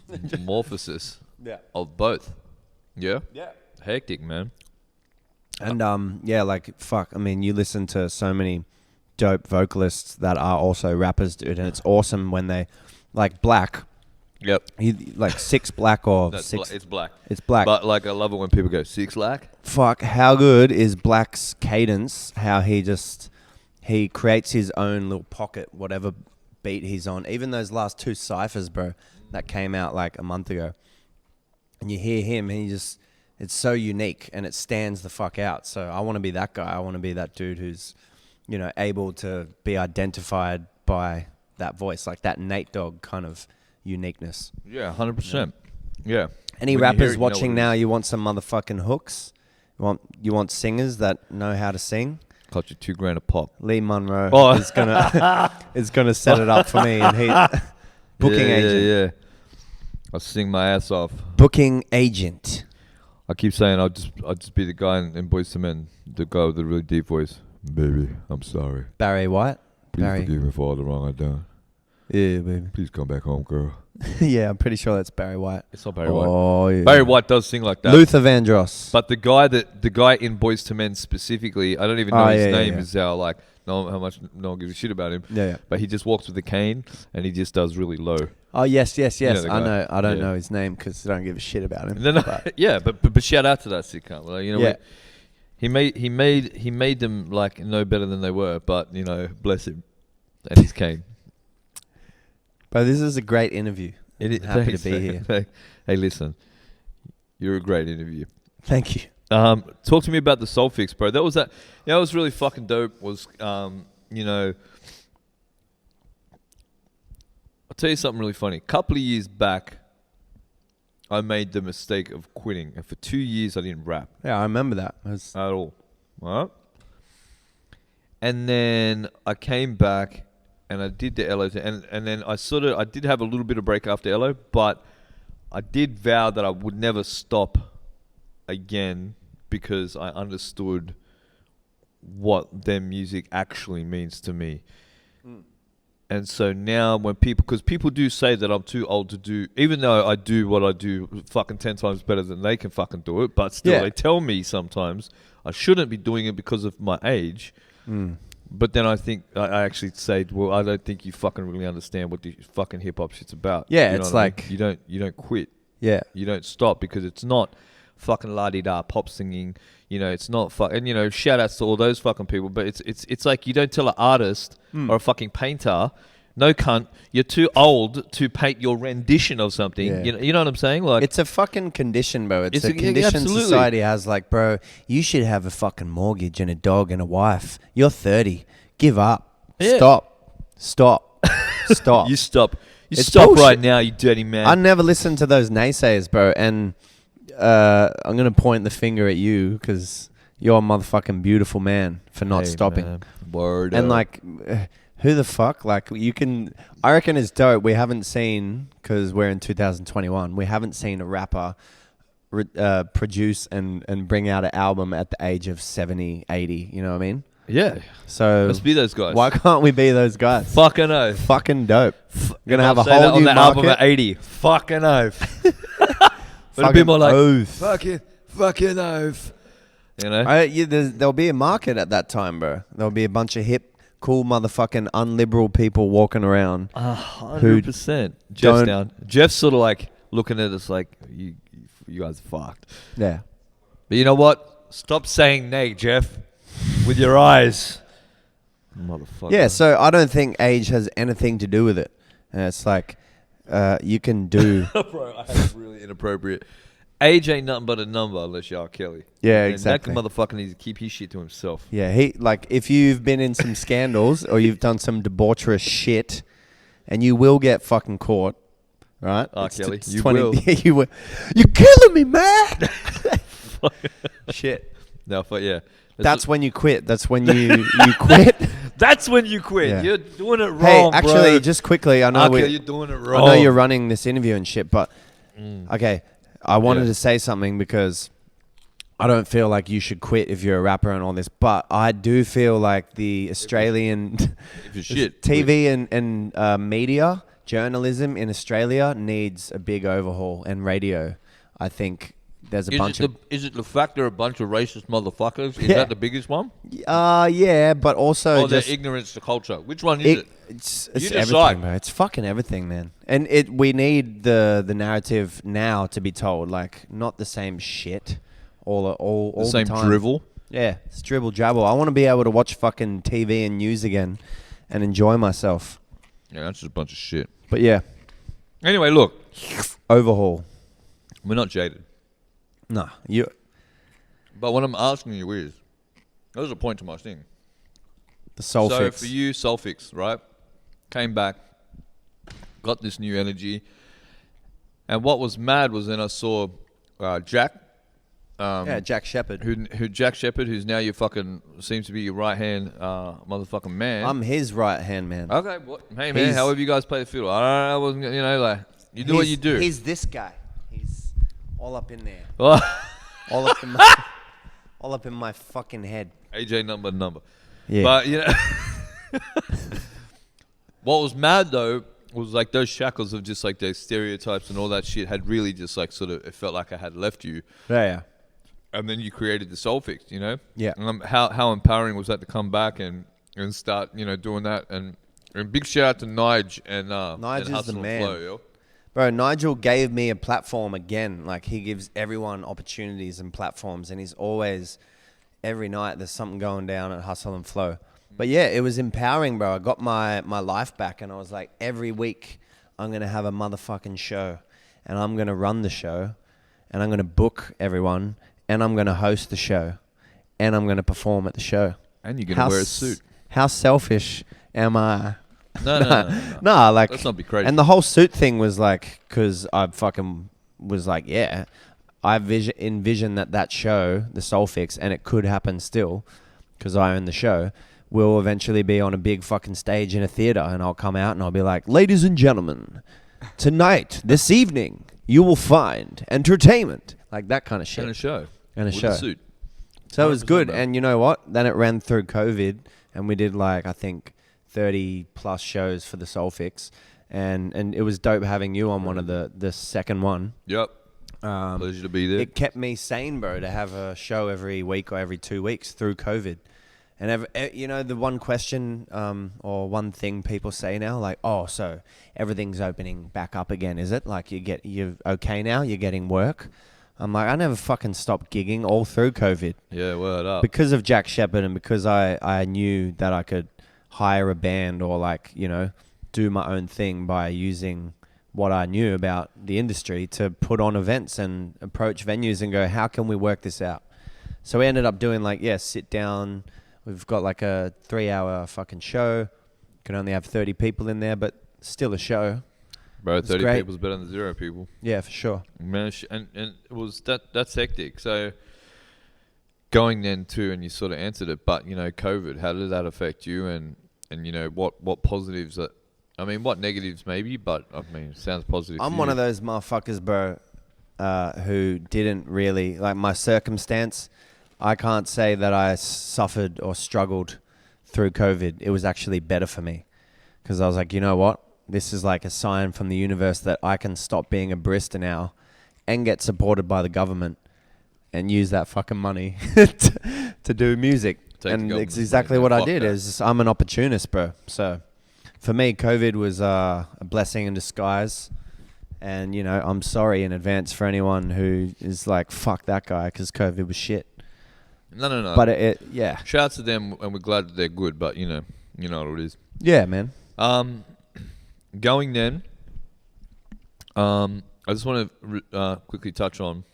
A: metamorphosis of both. Yeah. Yeah. Hectic, man.
B: And like fuck. I mean, you listen to so many dope vocalists that are also rappers, dude, and it's awesome when they, like Black.
A: Yep.
B: Like Six Black or
A: That's
B: Six.
A: It's Black.
B: It's Black.
A: But like, I love it when people go Six Black.
B: Fuck, how good is Black's cadence? How he creates his own little pocket, whatever beat he's on. Even those last two ciphers, bro, that came out like a month ago. And you hear him, and it's so unique, and it stands the fuck out. So I want to be that guy. I want to be that dude who's, able to be identified by that voice, like that Nate Dogg kind of uniqueness.
A: Yeah, 100%. Yeah.
B: Any rappers watching now, you want some motherfucking hooks? You want singers that know how to sing?
A: Cost you $2,000 a pop.
B: Lee Monroe is gonna set it up for me, and he booking agent.
A: Yeah. I'll sing my ass off.
B: Booking agent.
A: I keep saying I'll just be the guy in Boyz II Men, the guy with the really deep voice. Baby, I'm sorry.
B: Barry White.
A: Please forgive me for all the wrong I've done.
B: Yeah, baby.
A: Please come back home, girl.
B: Yeah, I'm pretty sure that's Barry White.
A: It's not Barry White.
B: Oh, yeah.
A: Barry White does sing like that.
B: Luther Vandross.
A: But the guy in Boyz II Men specifically, I don't even know his name. Is how like no one gives a shit about him.
B: Yeah.
A: But he just walks with a cane and he just does really low.
B: Oh yes.
A: You know
B: I know. I don't know his name because I don't give a shit about him.
A: But shout out to that sick cunt. Like, he made them like no better than they were. But bless him and his cane.
B: Bro, this is a great interview. I'm happy to be here.
A: Hey, listen, you're a great interview.
B: Thank you.
A: Talk to me about the Soul Fix, bro. That was really fucking dope. I'll tell you something really funny. A couple of years back, I made the mistake of quitting, and for 2 years I didn't rap.
B: Yeah, I remember that.
A: At all. All right? And then I came back and I did the LO thing. And then I did have a little bit of break after LO, but I did vow that I would never stop again because I understood what their music actually means to me. And so now when because people do say that I'm too old to do, even though I do what I do fucking 10 times better than they can fucking do it, but still they tell me sometimes I shouldn't be doing it because of my age. But then I think, I actually say, well, I don't think you fucking really understand what the fucking hip hop shit's about.
B: Yeah,
A: you know
B: it's
A: like,
B: I
A: mean? You don't quit.
B: Yeah.
A: You don't stop because it's not fucking la-di-da pop singing. You know, it's not and you know, shout outs to all those fucking people, but it's like you don't tell an artist or a fucking painter, no cunt, you're too old to paint your rendition of something.
B: Yeah.
A: You know what I'm saying? Like,
B: it's a fucking condition, bro. It's a condition
A: absolutely.
B: Society has. Like, bro, you should have a fucking mortgage and a dog and a wife. You're 30. Give up.
A: Yeah.
B: Stop.
A: You stop.
B: It's
A: Stop
B: bullshit.
A: right now, you dirty man.
B: I never listened to those naysayers, bro. And I'm going to point the finger at you because you're a motherfucking beautiful man for not stopping.
A: Man. Word
B: And
A: up.
B: like, who the fuck? Like, I reckon it's dope. We haven't seen, because we're in 2021, we haven't seen a rapper produce and bring out an album at the age of 70, 80. You know what I mean?
A: Yeah.
B: So
A: Let's be those guys.
B: why can't we be those guys?
A: Fucking oath.
B: Fucking dope. We're gonna have a
A: Say that
B: whole
A: on
B: new
A: the
B: market.
A: album at 80. Fucking oath. But a
B: Fucking
A: bit more like
B: oath.
A: fucking oath. You know?
B: There'll be a market at that time, bro. There'll be a bunch of hip, cool motherfucking unliberal people walking around.
A: 100%. Jeff's down. Jeff's sort of like looking at us like, you guys are fucked.
B: Yeah.
A: But you know what? Stop saying nay, Jeff, with your eyes. Motherfucker.
B: Yeah, so I don't think age has anything to do with it. And it's like, you can do...
A: Bro, I have really inappropriate. Age ain't nothing but a number unless you're R. Kelly.
B: Yeah,
A: And
B: exactly.
A: That motherfucker needs to keep his shit to himself.
B: Yeah, if you've been in some scandals or you've done some debaucherous shit, and you will get fucking caught, right?
A: R. Kelly,
B: it's
A: you will.
B: Yeah, you will. You're killing me, man! Shit.
A: No, but yeah.
B: That's when you quit. That's when you quit.
A: That's when you quit.
B: Yeah.
A: You're doing it wrong,
B: Hey, actually,
A: bro.
B: just quickly, I know
A: you're doing it wrong.
B: I know you're running this interview and shit, but okay, I wanted to say something because I don't feel like you should quit if you're a rapper and all this, but I do feel like the Australian
A: If you're shit.
B: TV and media journalism in Australia needs a big overhaul, and radio. I think there's a bunch of...
A: Is it the fact they're a bunch of racist motherfuckers? Is
B: Yeah.
A: that the biggest one?
B: Yeah, but also
A: Or their
B: just...
A: ignorance to culture? Which one is it?
B: It's
A: You decide.
B: everything, bro. It's fucking everything, man. And we need the narrative now to be told, like not the same shit all
A: The same
B: time.
A: drivel?
B: Yeah, it's dribble jabble. I want to be able to watch fucking TV and news again and enjoy myself.
A: Yeah, that's just a bunch of shit.
B: But yeah,
A: Anyway, look.
B: overhaul.
A: We're not jaded.
B: Nah, you.
A: But what I'm asking you is, there's a point to my thing.
B: The soul
A: so
B: fix.
A: for you, Soul Fix, right? Came back, got this new energy. And what was mad was then I saw Jack.
B: Jack Shepherd.
A: Who Jack Shepherd, who's now your fucking, seems to be your right-hand motherfucking man.
B: I'm his right hand man.
A: Okay, hey man,
B: He's-
A: however you guys play the fiddle. I wasn't, like, you do what you do.
B: He's this guy. He's all up in there.
A: Oh,
B: All up in my, all up in my fucking head.
A: AJ number.
B: Yeah.
A: But, what was mad though was like those shackles of just like those stereotypes and all that shit had really just like sort of, it felt like I had left you.
B: Yeah.
A: And then you created the Soul Fix, Yeah.
B: Yeah.
A: How empowering was that to come back and start, doing that. And big shout out to Nige and
B: Nige is
A: Hustle
B: the
A: and
B: man.
A: Flow, yo.
B: Bro, Nigel gave me a platform again. Like, he gives everyone opportunities and platforms, and he's always, every night, there's something going down at Hustle and Flow. But yeah, it was empowering, bro. I got my life back, and I was like, every week, I'm going to have a motherfucking show, and I'm going to run the show, and I'm going to book everyone, and I'm going to host the show, and I'm going to perform at the show.
A: And you're going to wear a suit.
B: How selfish am I?
A: No.
B: Nah, like...
A: Let's not be crazy.
B: And the whole suit thing was like, because I fucking was like, yeah, I envisioned that show, the Soul Fix, and it could happen still, because I own the show, we'll eventually be on a big fucking stage in a theater, and I'll come out and I'll be like, ladies and gentlemen, tonight, this evening, you will find entertainment. Like that kind of shit.
A: And a show.
B: And a
A: With
B: show.
A: a suit.
B: So it was good.
A: bro.
B: And you know what? Then it ran through COVID, and we did like, I think, 30 plus shows for the Soul Fix. And it was dope having you on one of the second one.
A: Yep. Pleasure to be there.
B: It kept me sane, bro, to have a show every week or every 2 weeks through COVID. And you know, the one question or one thing people say now, like, oh, so everything's opening back up again, is it? Like you're okay now, you're getting work. I'm like, I never fucking stopped gigging all through COVID.
A: Yeah, word up.
B: Because of Jack Shepherd and because I knew that I could hire a band or like, you know, do my own thing by using what I knew about the industry to put on events and approach venues and go, how can we work this out? So we ended up doing like, sit down. We've got like a 3-hour fucking show. Can only have 30 people in there, but still a show.
A: Bro, 30
B: great.
A: people's better than 0 people.
B: Yeah, for sure.
A: Man, and it was that's hectic. So going then too, and you sort of answered it, but you know, COVID, how did that affect you? And you know, what positives that, I mean, what negatives maybe, but I mean, it sounds positive.
B: I'm one of those motherfuckers, bro, who didn't really, like my circumstance, I can't say that I suffered or struggled through COVID. It was actually better for me because I was like, you know what? This is like a sign from the universe that I can stop being a barista now and get supported by the government and use that fucking money to do music. And it's exactly what I did. Is I'm an opportunist, bro. So for me, COVID was a blessing in disguise. And, you know, I'm sorry in advance for anyone who is like, fuck that guy, because COVID was shit.
A: No.
B: But yeah.
A: Shouts to them, and we're glad that they're good, but you know what it is.
B: Yeah, man.
A: Going then, I just want to quickly touch on,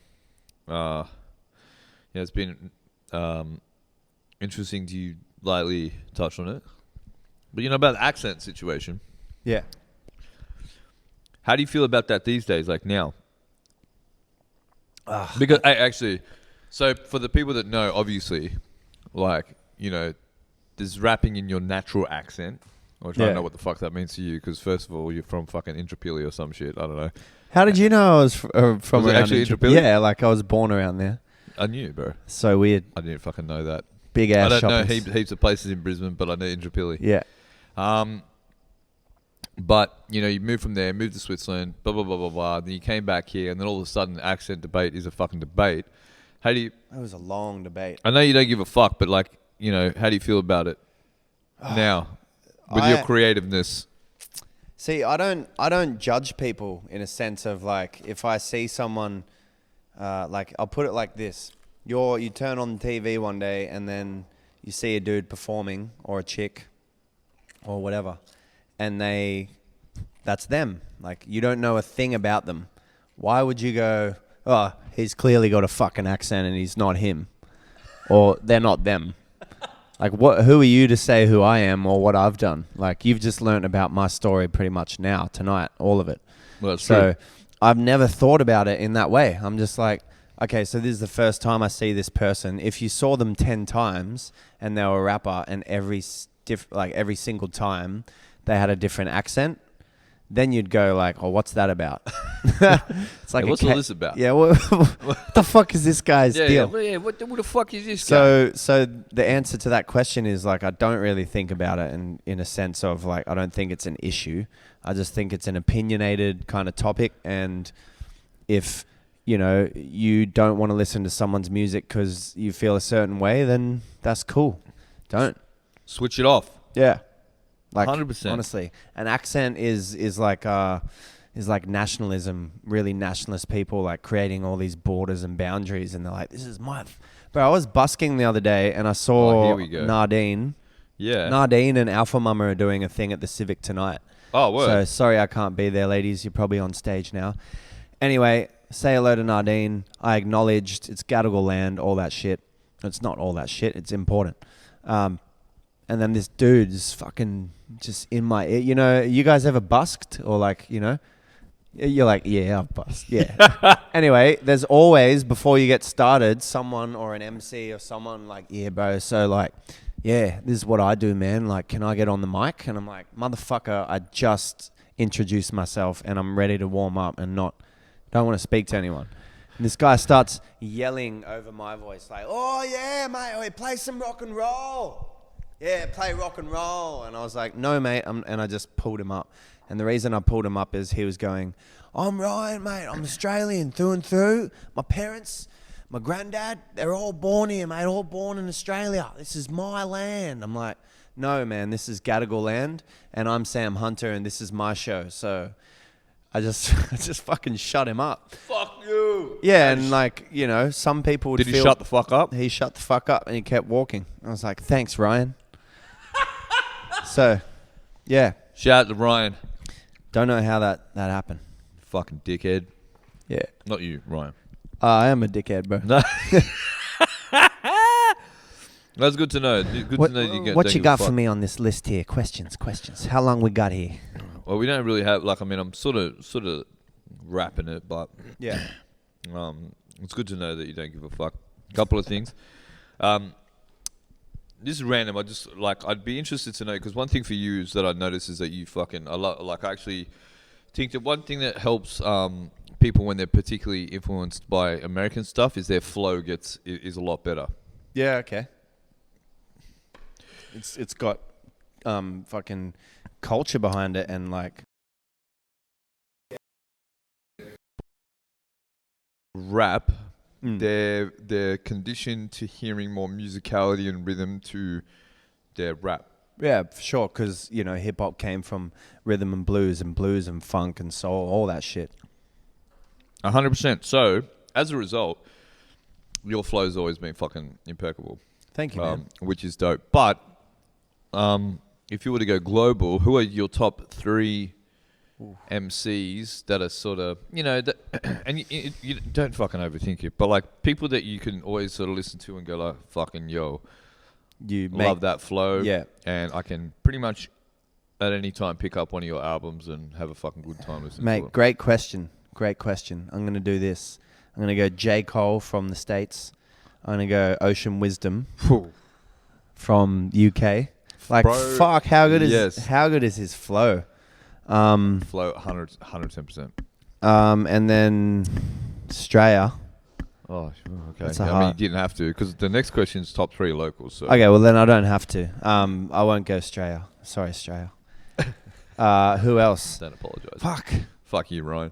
A: it's been interesting to you lightly touch on it, but you know about the accent situation.
B: Yeah.
A: How do you feel about that these days, like now? Because actually, so for the people that know, obviously, like, you know, there's rapping in your natural accent. I don't know what the fuck that means to you, because first of all, you're from fucking Intrapilli or some shit. I don't know.
B: How did you know I was from
A: Was
B: around
A: it actually Intrapilli?
B: Yeah, like I was born around there.
A: I knew, bro.
B: So weird.
A: I didn't fucking know that.
B: Big ass
A: I don't know
B: shoppers.
A: heaps of places in Brisbane, but I know Intrapilli.
B: Yeah.
A: But, you know, you moved from there, moved to Switzerland, blah, blah, blah, blah, blah. Then you came back here, and then all of a sudden, accent debate is a fucking debate. How do you...
B: That was a long debate.
A: I know you don't give a fuck, but, like, you know, how do you feel about it now with your creativeness?
B: See, I don't judge people in a sense of, like, if I see someone, like, I'll put it like this. You turn on TV one day, and then you see a dude performing, or a chick, or whatever, and that's them. Like, you don't know a thing about them. Why would you go, oh, he's clearly got a fucking accent and he's not him, or they're not them? Like, who are you to say who I am or what I've done? Like, you've just learnt about my story pretty much now, tonight, all of it.
A: Well, that's
B: so
A: true.
B: I've never thought about it in that way. I'm just like, okay, so this is the first time I see this person. If you saw them 10 times and they were a rapper, and every single time they had a different accent, then you'd go like, oh, what's that about? It's like,
A: what's all this about?
B: Yeah, what the fuck is this guy's deal?
A: Yeah, what the fuck is this guy?
B: So the answer to that question is, like, I don't really think about it in a sense of, like, I don't think it's an issue. I just think it's an opinionated kind of topic, and if, you know, you don't want to listen to someone's music because you feel a certain way, then that's cool. Don't.
A: Switch it off.
B: Yeah. Like,
A: 100%.
B: honestly, an accent is like nationalism. Really nationalist people, like, creating all these borders and boundaries, and they're like, "This is my." Bro, I was busking the other day, and I saw Nardine.
A: Yeah.
B: Nardine and Alpha Mama are doing a thing at the Civic tonight.
A: Oh, word.
B: So sorry I can't be there, ladies. You're probably on stage now. Anyway, say hello to Nardine. I acknowledged it's Gadigal land, all that shit. It's not all that shit. It's important. And then this dude is fucking just in my ear. You know, you guys ever busked? Or, like, you know, you're like, yeah, I've busked. Yeah. Anyway, there's always, before you get started, someone or an MC or someone like, yeah, bro. So, like, yeah, this is what I do, man. Like, can I get on the mic? And I'm like, motherfucker, I just introduced myself and I'm ready to warm up and don't want to speak to anyone. And this guy starts yelling over my voice like, oh yeah, mate, play some rock and roll. Yeah, play rock and roll. And I was like, no, mate. And I just pulled him up. And the reason I pulled him up is he was going, I'm Ryan, mate. I'm Australian through and through. My parents, my granddad, they're all born here, mate. All born in Australia. This is my land. I'm like, no, man, this is Gadigal land. And I'm Sam Hunter and this is my show. So I just fucking shut him up.
A: Fuck you.
B: Yeah, and like, you know, some people would
A: Did he shut the fuck up?
B: He shut the fuck up and he kept walking. I was like, thanks, Ryan. So, yeah.
A: Shout out to Ryan.
B: Don't know how that happened.
A: Fucking dickhead.
B: Yeah.
A: Not you, Ryan.
B: I am a dickhead, bro.
A: No. That's good to know. Good to know you get.
B: What you got for me on this list here? Questions. How long we got here?
A: Well, we don't really have, like, I mean, I'm sort of wrapping it, but
B: Yeah.
A: it's good to know that you don't give a fuck. Couple of things. This is random. I'd be interested to know, because one thing for you is that I notice is that you fucking, I actually think that one thing that helps people when they're particularly influenced by American stuff is their flow is a lot better.
B: Yeah. Okay. It's got fucking culture behind it and like
A: rap. They're conditioned to hearing more musicality and rhythm to their rap.
B: Yeah, for sure, because, you know, hip-hop came from rhythm and blues and funk and soul, all that shit.
A: 100%. So, as a result, your flow's always been fucking impeccable.
B: Thank you, man.
A: Which is dope. But if you were to go global, who are your top 3 MCs that are sort of, you know, and you don't fucking overthink it, but like people that you can always sort of listen to and go like, fucking yo, you love that flow.
B: Yeah.
A: And I can pretty much at any time pick up one of your albums and have a fucking good time listening to it.
B: Mate, great question. I'm going to do this. I'm going to go J. Cole from the States. I'm going to go Ocean Wisdom from UK. Like, bro, fuck, how good is his flow?
A: Flow 110%.
B: And then Australia.
A: Oh, okay. I mean, you didn't have to, because the next question is top 3 locals. So.
B: Okay, well then I don't have to. I won't go Australia. Sorry, Australia. Who else?
A: Don't apologise.
B: Fuck
A: you, Ryan.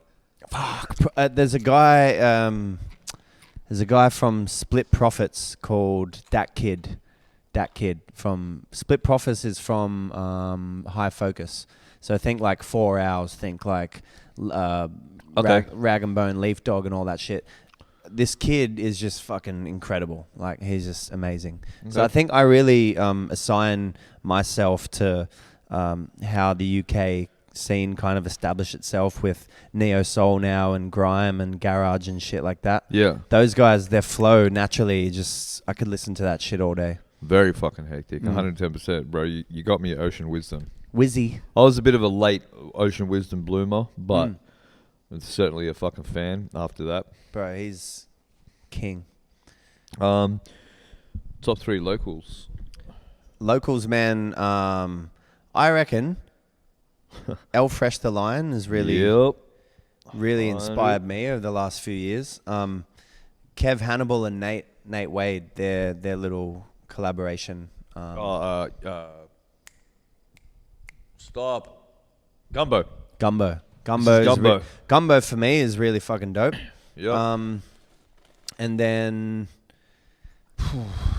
B: Fuck. There's a guy. There's a guy from Split Profits called Dat Kid. From Split Profits is from High Focus. So think like 4 Hours. Think like Rag and Bone, Leaf Dog, and all that shit. This kid is just fucking incredible. Like, he's just amazing. Okay. So I think I really assign myself to how the UK scene kind of established itself with neo soul now and grime and garage and shit like that.
A: Yeah.
B: Those guys, their flow naturally just, I could listen to that shit all day.
A: Very fucking hectic. 110%, bro. You got me at Ocean Wisdom.
B: Wizzy.
A: I was a bit of a late Ocean Wisdom bloomer, but I'm certainly a fucking fan after that.
B: Bro, he's king.
A: Top 3 locals.
B: Locals, man. I reckon El Fresh the Lion has really inspired me over the last few years. Kev Hannibal and Nate Wade, their little collaboration.
A: Stop. Gumbo.
B: Gumbo for me is really fucking dope.
A: Yeah.
B: And then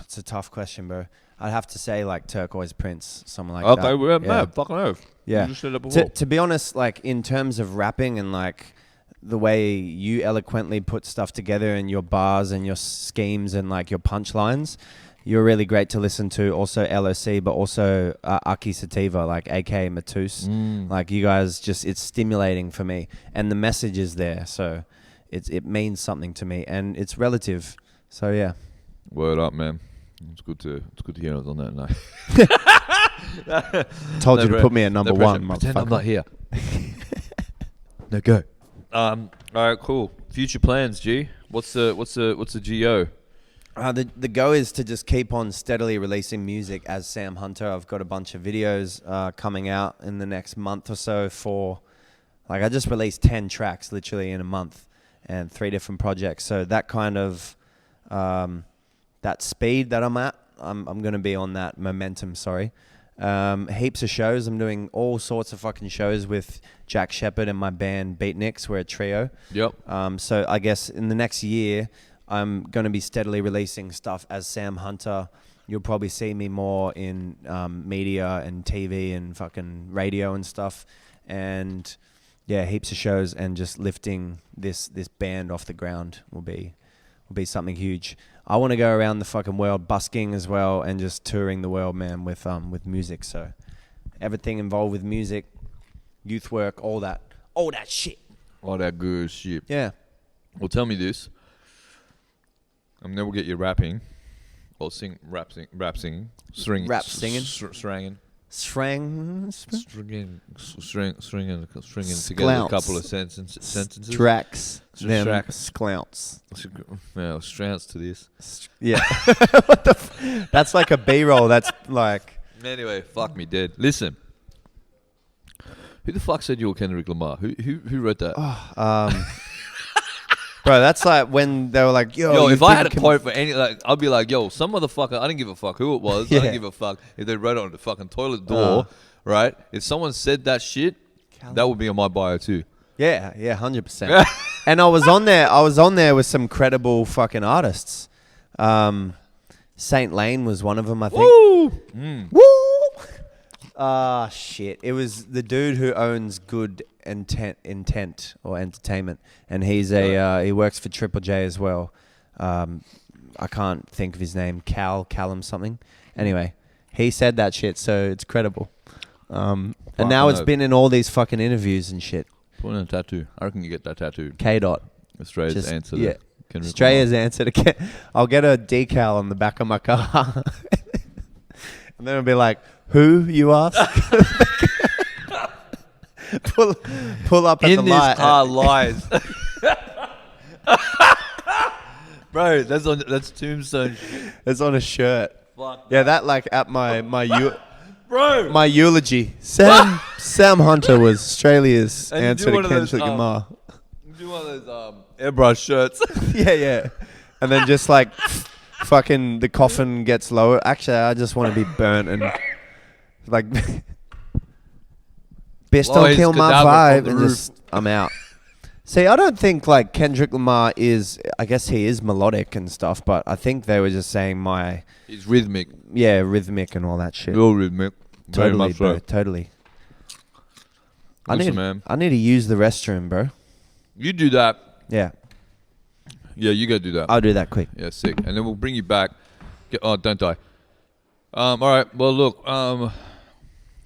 B: it's a tough question, bro. I'd have to say like Turquoise Prince, something like that.
A: Okay, we're mad. Fucking oath.
B: Yeah.
A: You just said it before.
B: To be honest, like in terms of rapping and like the way you eloquently put stuff together and your bars and your schemes and like your punchlines, you're really great to listen to. Also LOC, but also Aki Sativa, like aka Matus. Like you guys just, it's stimulating for me. And the message is there. So it means something to me and it's relative. So yeah.
A: Word up, man. It's good to hear us on that night.
B: Told you to put me at number one.
A: Pretend I'm not here. No, go. All right, cool. Future plans, G. What's the GO?
B: The go is to just keep on steadily releasing music as Sam Hunter. I've got a bunch of videos coming out in the next month or so for, like, I just released 10 tracks literally in a month and 3 different projects. So that kind of, that speed that I'm at, I'm going to be on that momentum, heaps of shows. I'm doing all sorts of fucking shows with Jack Shepherd and my band Beatniks. We're a trio.
A: Yep.
B: So I guess in the next year, I'm going to be steadily releasing stuff as Sam Hunter. You'll probably see me more in media and TV and fucking radio and stuff. And yeah, heaps of shows, and just lifting this band off the ground will be something huge. I want to go around the fucking world busking as well, and just touring the world, man, with music. So everything involved with music, youth work, all that shit.
A: All that good shit.
B: Yeah.
A: Well, tell me this. And then we'll get you rapping, or rap singing, stringing,
B: Sranging.
A: Together a couple of sentences.
B: Tracks. Them
A: Tracks.
B: sklounts.
A: Yeah, strands to this.
B: Yeah. What the that's like a B-roll. That's like...
A: Anyway, fuck me dead. Listen. Who the fuck said you were Kendrick Lamar? Who wrote that?
B: Bro, that's like when they were like,
A: yo, if I had a quote for any, like, I'd be like, yo, some motherfucker, I didn't give a fuck who it was.
B: Yeah.
A: I didn't give a fuck if they wrote it on the fucking toilet door, right? If someone said that shit, that would be on my bio too.
B: Yeah, 100%. And I was on there with some credible fucking artists. Saint Lane was one of them, I think.
A: Woo!
B: Woo! Ah, shit. It was the dude who owns Good Intent or Entertainment, and he's he works for Triple J as well. I can't think of his name. Callum something. Anyway, he said that shit, so it's credible. And now it's been in all these fucking interviews and shit.
A: Put in a tattoo. I reckon you get that tattooed.
B: K. Dot.
A: Australia's answer.
B: Yeah. Australia's answer to I'll get a decal on the back of my car. And then it'll be like, who, you ask? pull up at
A: in
B: the
A: this
B: light.
A: car lies. Bro, that's tombstone shit.
B: It's on a shirt.
A: Fuck
B: Yeah, that like at my
A: bro.
B: my eulogy. Sam Hunter was Australia's
A: And you
B: answer
A: do
B: to
A: one of those,
B: Kendrick Lamar.
A: Do one of those airbrush shirts.
B: Yeah. And then just like fucking the coffin gets lower. Actually, I just want to be burnt and like best don't kill my vibe and just I'm out. See, I don't think like Kendrick Lamar is, I guess he is melodic and stuff, but I think they were just saying
A: He's rhythmic.
B: Yeah, rhythmic and all that shit.
A: Real rhythmic. Very
B: Totally,
A: much
B: bro.
A: so.
B: Totally.
A: Listen,
B: I need to use the restroom, bro.
A: You do that.
B: Yeah.
A: Yeah, you go do that.
B: I'll do that quick.
A: Yeah, sick. And then we'll bring you back. Don't die. All right. Well, look.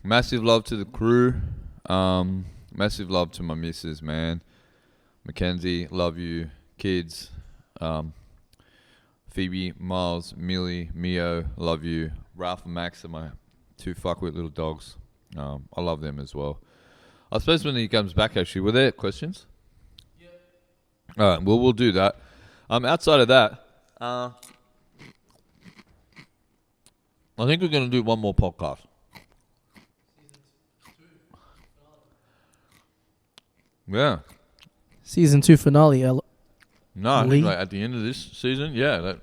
A: Massive love to the crew. Massive love to my missus, man. Mackenzie, love you. Kids. Phoebe, Miles, Millie, Mio, love you. Ralph and Max are my 2 fuckwit little dogs. I love them as well. I suppose when he comes back, actually, were there questions? Yeah. All right. Well, we'll do that. Outside of that, I think we're going to do one more podcast. Yeah.
C: Season 2 finale.
A: No, I think like at the end of this season,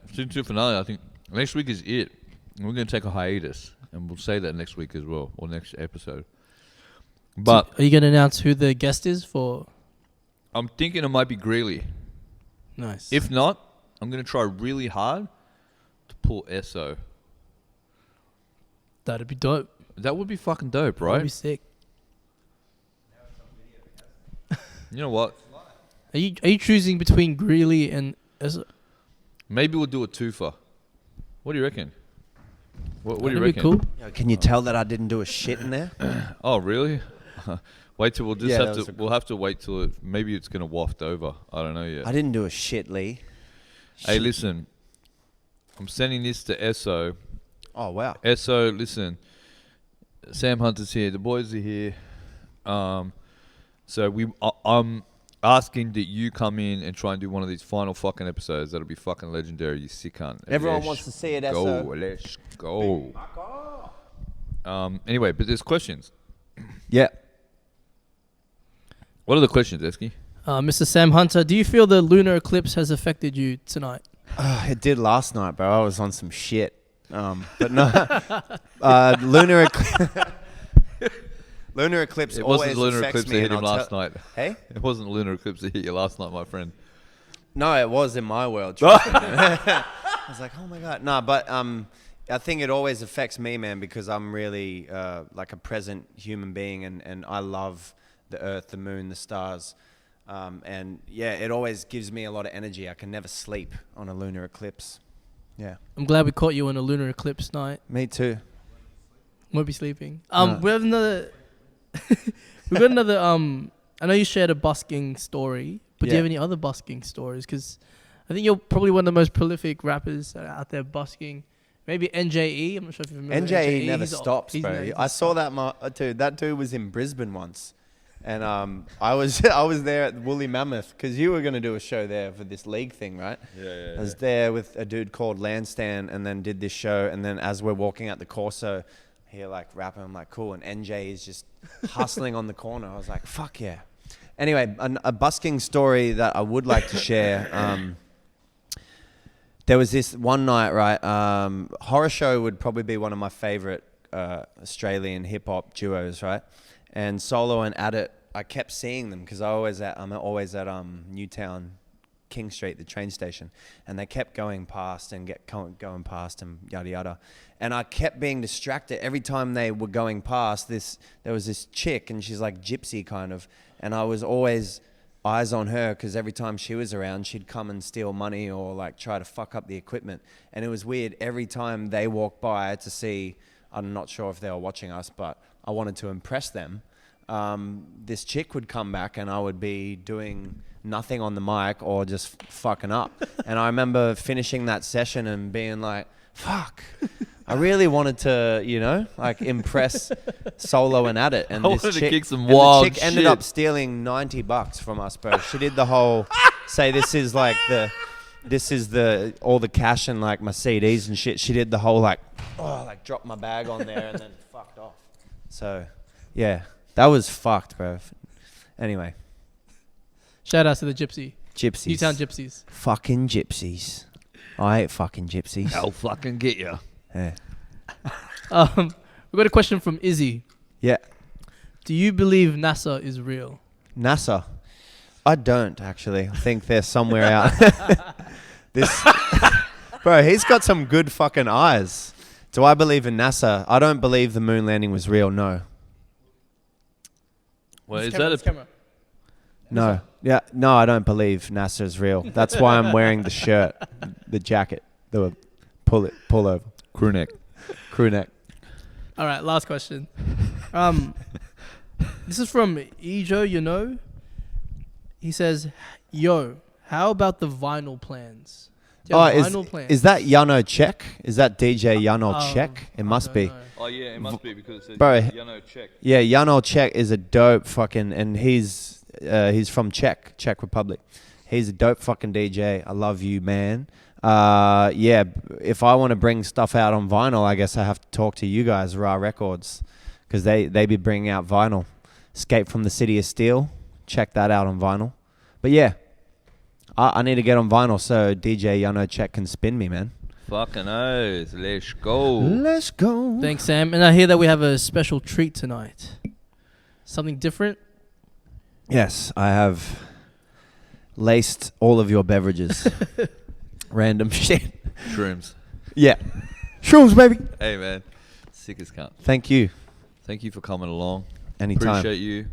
A: season 2 finale, I think next week is it. We're going to take a hiatus, and we'll say that next week as well, or next episode. But
C: are you going to announce who the guest is for?
A: I'm thinking it might be Greeley.
C: Nice.
A: If not, I'm going to try really hard to pull SO.
C: That'd be dope.
A: That would be fucking dope, right?
C: That'd be sick.
A: You know what?
C: Are you choosing between Greeley and SO?
A: Maybe we'll do a twofer. What do you reckon? What do you
C: That'd
A: reckon?
C: be cool.
B: Yo, can you tell that I didn't do a shit in there?
A: Oh, really? Wait till we'll have to wait till maybe it's going to waft over. I don't know yet.
B: I didn't do a shit, Lee.
A: Hey, listen. I'm sending this to SO.
B: Oh, wow.
A: SO, listen. Sam Hunter's here. The boys are here. So asking that you come in and try and do one of these final fucking episodes. That'll be fucking legendary, you sick cunt.
B: Everyone
A: Let's
B: wants to see it.
A: go. Let's go. Anyway, but there's questions.
B: Yeah.
A: What are the questions, Esky?
C: Mr. Sam Hunter, do you feel the lunar eclipse has affected you tonight?
B: It did last night, bro. I was on some shit. But no. Lunar eclipse
A: It
B: always
A: wasn't the lunar
B: affects
A: eclipse
B: me.
A: that hit
B: And
A: him
B: I'll
A: last night.
B: Hey?
A: It wasn't the lunar eclipse that hit you last night, my friend.
B: No, it was in my world. Trust me. I was like, oh my God. No, but I think it always affects me, man, because I'm really like a present human being and I love the earth, the moon, the stars. And yeah, it always gives me a lot of energy. I can never sleep on a lunar eclipse. Yeah.
C: I'm glad we caught you on a lunar eclipse night.
B: Me too.
C: Won't be sleeping.
B: No.
C: We have another. We've got another. I know you shared a busking story, but do you have any other busking stories? Because I think you're probably one of the most prolific rappers out there busking. Maybe NJE. I'm not sure if you remember.
B: NJE never stops,
C: he's
B: bro.
C: never
B: I saw that dude. That dude was in Brisbane once, and I was there at Woolly Mammoth because you were gonna do a show there for this league thing, right?
A: Yeah.
B: I was there with a dude called Lanstan, and then did this show, and then as we're walking out the Corso, here like rapping, I'm like, cool, and NJ is just hustling on the corner. I was like, fuck yeah. Anyway, a busking story that I would like to share. There was this one night, right? Horror Show would probably be one of my favorite Australian hip hop duos, right? And Solo and Adit, I kept seeing them because I'm always at Newtown, King Street, the train station, and they kept going past and going past and yada yada, and I kept being distracted every time they were going past. There was this chick, and she's like gypsy kind of, and I was always eyes on her because every time she was around, she'd come and steal money or like try to fuck up the equipment. And it was weird every time they walked by to see. I'm not sure if they were watching us, but I wanted to impress them. This chick would come back and I would be doing nothing on the mic or just fucking up. And I remember finishing that session and being like, fuck, I really wanted to, like impress Solo and Adit. And
A: I
B: this
A: wanted to
B: chick,
A: kick some
B: and
A: wild
B: the chick ended
A: shit.
B: up stealing $90 from us, bro. She did the whole, say this is all the cash and like my CDs and shit. She did the whole like drop my bag on there and then fucked off. So, yeah. That was fucked, bro. Anyway.
C: Shout out to the gypsies.
B: Gypsies.
C: Newtown gypsies.
B: Fucking gypsies. I hate fucking gypsies.
A: I'll fucking get you.
B: Yeah.
C: We've got a question from Izzy.
B: Yeah.
C: Do you believe NASA is real?
B: NASA. I don't, actually. I think they're somewhere out. Bro, he's got some good fucking eyes. Do I believe in NASA? I don't believe the moon landing was real, no.
A: Well, is
C: This
A: that a
C: camera?
B: No. Yeah, no, I don't believe NASA is real. That's why I'm wearing the shirt, the jacket, the pull over.
A: crew neck?
B: Crew neck.
C: All right, last question. This is from Ejo, He says, yo, how about the vinyl plans? Do you have vinyl plans?
B: Is that Yano Check? Is that DJ Yano Check? It must be.
C: know.
A: Oh yeah, it must be because it says
B: Bro,
A: check.
B: Yeah, Yano Czech is a dope fucking, and he's from Czech Republic. He's a dope fucking DJ. I love you, man. Yeah, if I want to bring stuff out on vinyl, I guess I have to talk to you guys, Raw Records, because they be bringing out vinyl. Escape from the City of Steel. Check that out on vinyl. But yeah, I need to get on vinyl so DJ Yano Czech can spin me, man.
A: Fucking oath. Let's go.
B: Let's go.
C: Thanks, Sam. And I hear that we have a special treat tonight. Something different?
B: Yes, I have laced all of your beverages. Random shit.
A: Shrooms.
B: Yeah. Shrooms, baby.
A: Hey man, sick as cunt.
B: Thank you.
A: Thank you for coming along.
B: Anytime.
A: Appreciate you.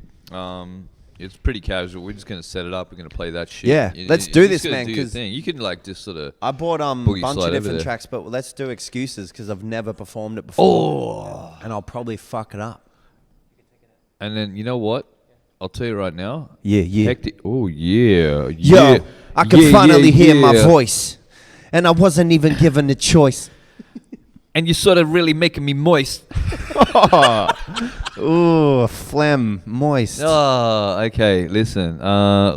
A: It's pretty casual. We're just gonna set it up. We're gonna play that shit.
B: Yeah, let's do
A: you're
B: this,
A: just gonna
B: man,
A: do your
B: 'cause
A: thing. You can like just sort of.
B: I bought a
A: Boogie
B: bunch
A: slide
B: of
A: over
B: different
A: there.
B: tracks, but let's do Excuses because I've never performed it before. And I'll probably fuck it up.
A: And then you know what? I'll tell you right now.
B: Yeah.
A: Hectic. Oh yeah.
B: Yo, I can finally hear my
A: yeah.
B: voice. And I wasn't even given the choice.
A: And you're sort of really making me moist.
B: Ooh, phlegm, moist.
A: Oh, okay. Listen.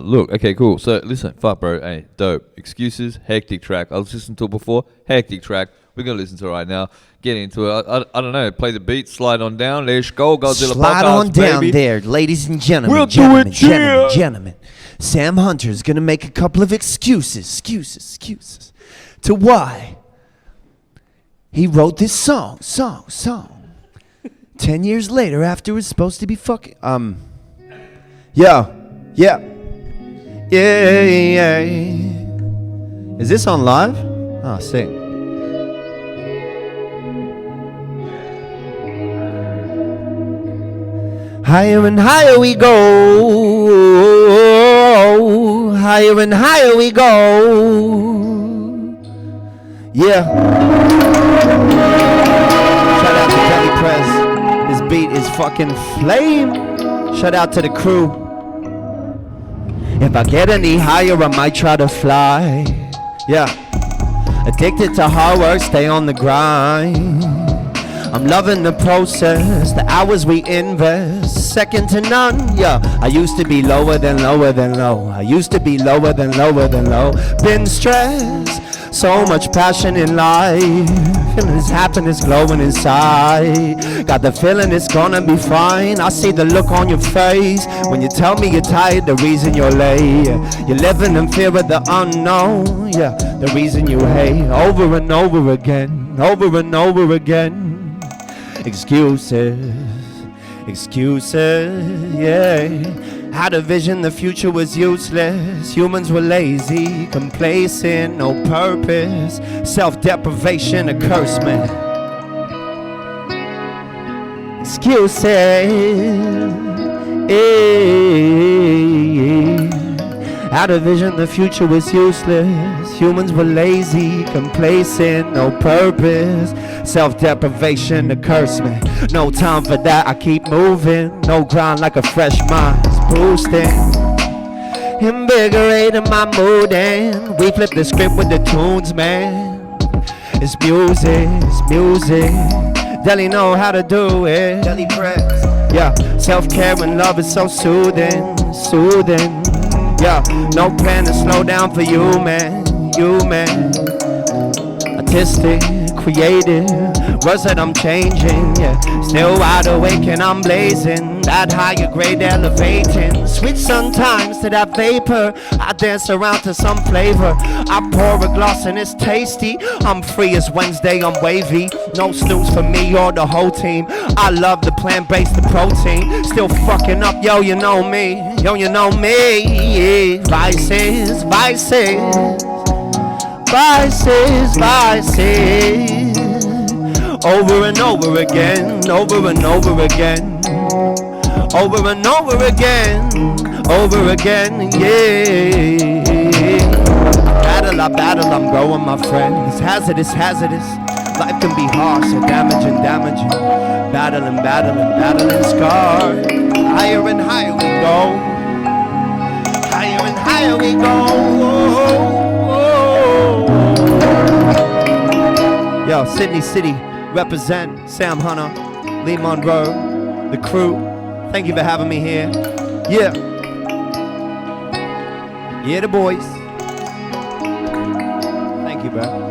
A: Look. Okay, cool. So listen. Fuck, bro. Hey, dope. Excuses. Hectic track. I was listening to it before. Hectic track. We're gonna listen to it right now. Get into it. I don't know. Play the beat. Slide on down. Let's go. Godzilla
B: Slide
A: podcast,
B: on down
A: baby.
B: there, ladies and gentlemen.
A: We'll do
B: gentlemen,
A: it,
B: gentlemen,
A: yeah.
B: gentlemen. Sam Hunter's gonna make a couple of excuses to why he wrote this song. 10 years later, after it was supposed to be fucking yeah. Is this on live? Oh, sick. Higher and higher we go. Higher and higher we go. Yeah. Shout out to Kelly Press. This beat is fucking flame. Shout out to the crew. If I get any higher, I might try to fly. Yeah. Addicted to hard work, stay on the grind. I'm loving the process, the hours we invest, second to none, yeah. I used to be lower than low. I used to be lower than low. Been stressed, so much passion in life. Feeling this happiness glowing inside. Got the feeling it's gonna be fine. I see the look on your face when you tell me you're tired, the reason you're late. You're living in fear of the unknown, yeah. The reason you hate, over and over again. Excuses, yeah. Had a vision, the future was useless. Humans were lazy, complacent, no purpose. Self-deprivation, a curse, man. Excuses, Had a vision, the future was useless. Humans were lazy, complacent, no purpose. Self-deprivation, a curse, man. No time for that, I keep moving. No grind like a fresh mind, it's boosting. Invigorating my mood and we flip the script with the tunes, man. It's music. Deli know how to do it. Deli press. Yeah, self-care and love is so soothing. Yeah, no plan to slow down for you, man. Artistic, creative, words that I'm changing, yeah. Still wide awake and I'm blazing. That higher grade elevating. Switch sometimes to that vapor. I dance around to some flavor. I pour a glass and it's tasty. I'm free as Wednesday, I'm wavy. No snooze for me or the whole team. I love the plant-based, the protein. Still fucking up, yo, you know me. Vices. Over and over again. Yeah. I battle, I'm growing, my friend. It's hazardous. Life can be harsh, so damaging. Battling scar. Higher and higher we go. Yo, Sydney City, represent Sam Hunter, Lee Monroe, the crew. Thank you for having me here. Yeah, the boys. Thank you, bro.